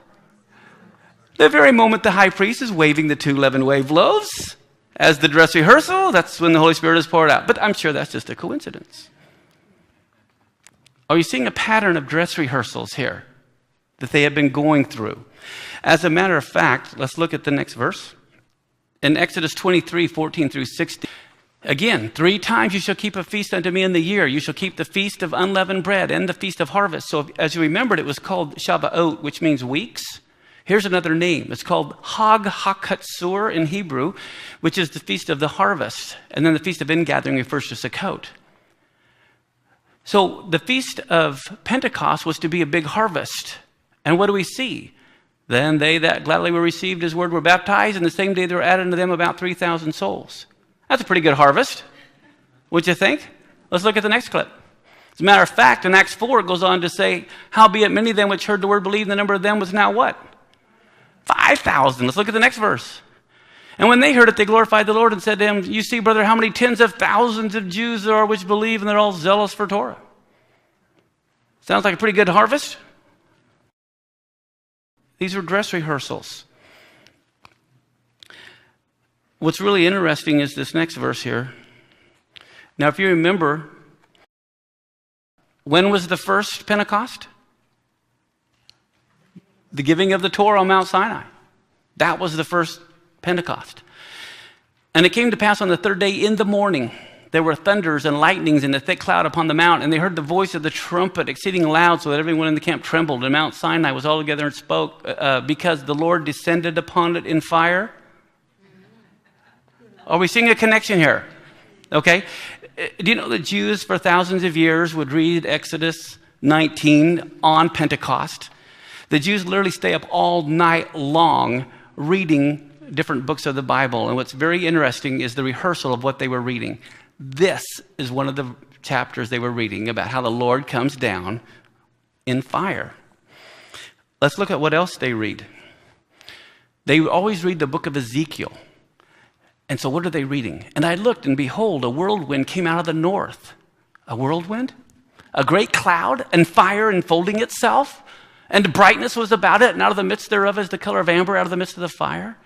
The very moment the high priest is waving the 2 leavened wave loaves as the dress rehearsal, that's when the Holy Spirit is poured out. But I'm sure that's just a coincidence. Are you seeing a pattern of dress rehearsals here that they have been going through? As a matter of fact, let's look at the next verse. In Exodus 23, 14 through 16, again, 3 times you shall keep a feast unto me in the year. You shall keep the feast of unleavened bread and the feast of harvest. So as you remembered, it was called Shavuot, which means weeks. Here's another name. It's called Hag HaKatsur in Hebrew, which is the feast of the harvest. And then the feast of ingathering refers to Sukkot. So the feast of Pentecost was to be a big harvest. And what do we see? Then they that gladly were received his word were baptized, and the same day there were added unto them about 3,000 souls. That's a pretty good harvest. What'd you think? Let's look at the next clip. As a matter of fact, in Acts 4, it goes on to say, howbeit many of them which heard the word believed, and the number of them was now what? 5,000. Let's look at the next verse. And when they heard it, they glorified the Lord and said to him, you see, brother, how many tens of thousands of Jews there are which believe, and they're all zealous for Torah. Sounds like a pretty good harvest. These were dress rehearsals. What's really interesting is this next verse here. Now, if you remember, when was the first Pentecost? The giving of the Torah on Mount Sinai. That was the first Pentecost. And it came to pass on the 3rd day in the morning, there were thunders and lightnings and a thick cloud upon the mount, and they heard the voice of the trumpet exceeding loud, so that everyone in the camp trembled. And Mount Sinai was all together and spoke, because the Lord descended upon it in fire. Are we seeing a connection here? Okay. Do you know that Jews for thousands of years would read Exodus 19 on Pentecost? The Jews literally stay up all night long reading different books of the Bible. And what's very interesting is the rehearsal of what they were reading. This is one of the chapters they were reading about how the Lord comes down in fire. Let's look at what else they read. They always read the book of Ezekiel. And so what are they reading? And I looked, and behold, a whirlwind came out of the north. A whirlwind? A great cloud, and fire enfolding itself, and brightness was about it, and out of the midst thereof is the color of amber out of the midst of the fire.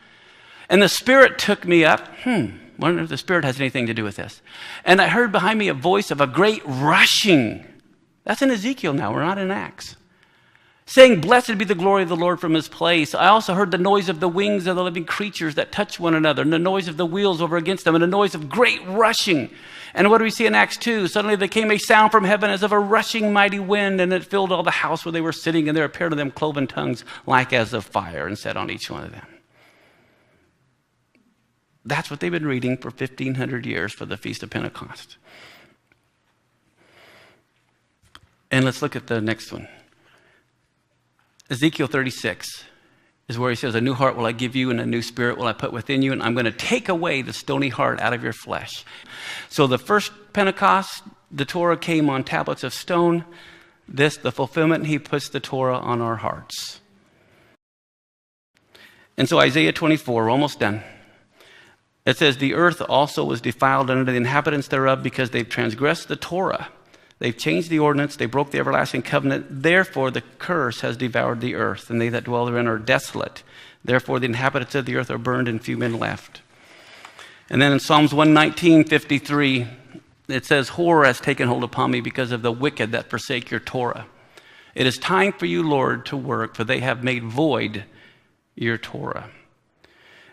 And the Spirit took me up. Wonder if the Spirit has anything to do with this. And I heard behind me a voice of a great rushing. That's in Ezekiel now, we're not in Acts. Saying, blessed be the glory of the Lord from his place. I also heard the noise of the wings of the living creatures that touch one another, and the noise of the wheels over against them, and the noise of great rushing. And what do we see in Acts 2? Suddenly there came a sound from heaven as of a rushing mighty wind, and it filled all the house where they were sitting, and there appeared to them cloven tongues like as of fire, and set on each one of them. That's what they've been reading for 1,500 years for the Feast of Pentecost. And let's look at the next one. Ezekiel 36 is where he says, a new heart will I give you, and a new spirit will I put within you, and I'm going to take away the stony heart out of your flesh. So the first Pentecost, the Torah came on tablets of stone. This, the fulfillment, he puts the Torah on our hearts. And so Isaiah 24, we're almost done. It says, the earth also was defiled under the inhabitants thereof, because they've transgressed the Torah. They've changed the ordinance. They broke the everlasting covenant. Therefore, the curse has devoured the earth, and they that dwell therein are desolate. Therefore, the inhabitants of the earth are burned, and few men left. And then in Psalms 119:53, it says, horror has taken hold upon me because of the wicked that forsake your Torah. It is time for you, Lord, to work, for they have made void your Torah.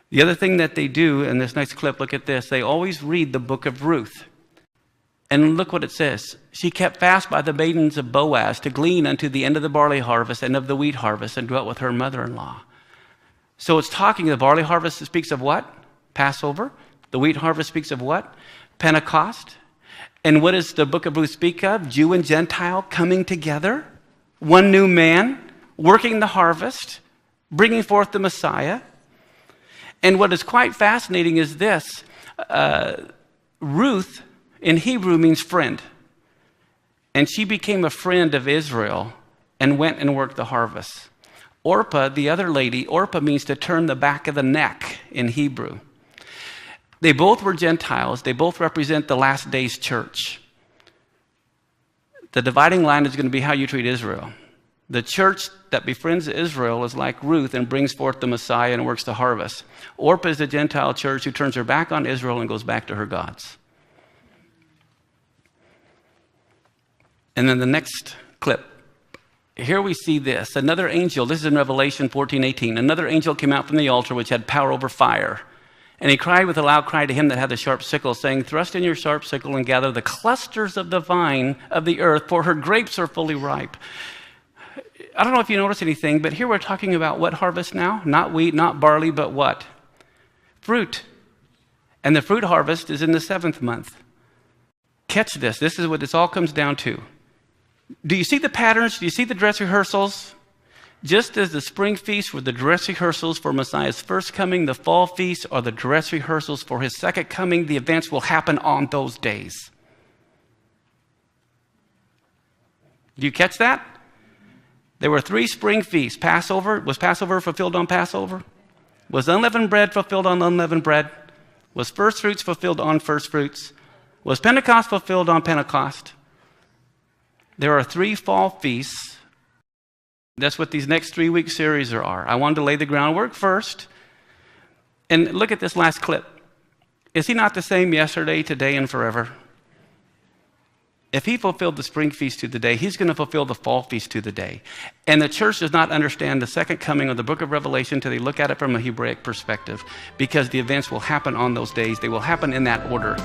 The other thing that they do, in this next clip, look at this. They always read the book of Ruth. And look what it says. She kept fast by the maidens of Boaz to glean unto the end of the barley harvest and of the wheat harvest, and dwelt with her mother-in-law. So it's talking, the barley harvest speaks of what? Passover. The wheat harvest speaks of what? Pentecost. And what does the book of Ruth speak of? Jew and Gentile coming together, one new man, working the harvest, bringing forth the Messiah. And what is quite fascinating is this. Ruth in Hebrew means friend. And she became a friend of Israel and went and worked the harvest. Orpah, the other lady, Orpah means to turn the back of the neck in Hebrew. They both were Gentiles. They both represent the last days church. The dividing line is going to be how you treat Israel. The church that befriends Israel is like Ruth and brings forth the Messiah and works the harvest. Orpah is the Gentile church who turns her back on Israel and goes back to her gods. And then the next clip. Here we see this. Another angel, this is in Revelation 14:18. Another angel came out from the altar which had power over fire. And he cried with a loud cry to him that had the sharp sickle, saying, thrust in your sharp sickle and gather the clusters of the vine of the earth, for her grapes are fully ripe. I don't know if you notice anything, but here we're talking about what harvest now? Not wheat, not barley, but what? Fruit. And the fruit harvest is in the 7th month. Catch this. This is what this all comes down to. Do you see the patterns? Do you see the dress rehearsals? Just as the spring feasts were the dress rehearsals for Messiah's first coming, the fall feasts are the dress rehearsals for his second coming. The events will happen on those days. Do you catch that? There were 3 spring feasts. Passover, was Passover fulfilled on Passover? Was unleavened bread fulfilled on unleavened bread? Was first fruits fulfilled on first fruits? Was Pentecost fulfilled on Pentecost? There are 3 fall feasts. That's what these next 3-week series are. I wanted to lay the groundwork first. And look at this last clip. Is he not the same yesterday, today, and forever? If he fulfilled the spring feast to the day, he's going to fulfill the fall feast to the day. And the church does not understand the second coming of the book of Revelation until they look at it from a Hebraic perspective, because the events will happen on those days. They will happen in that order.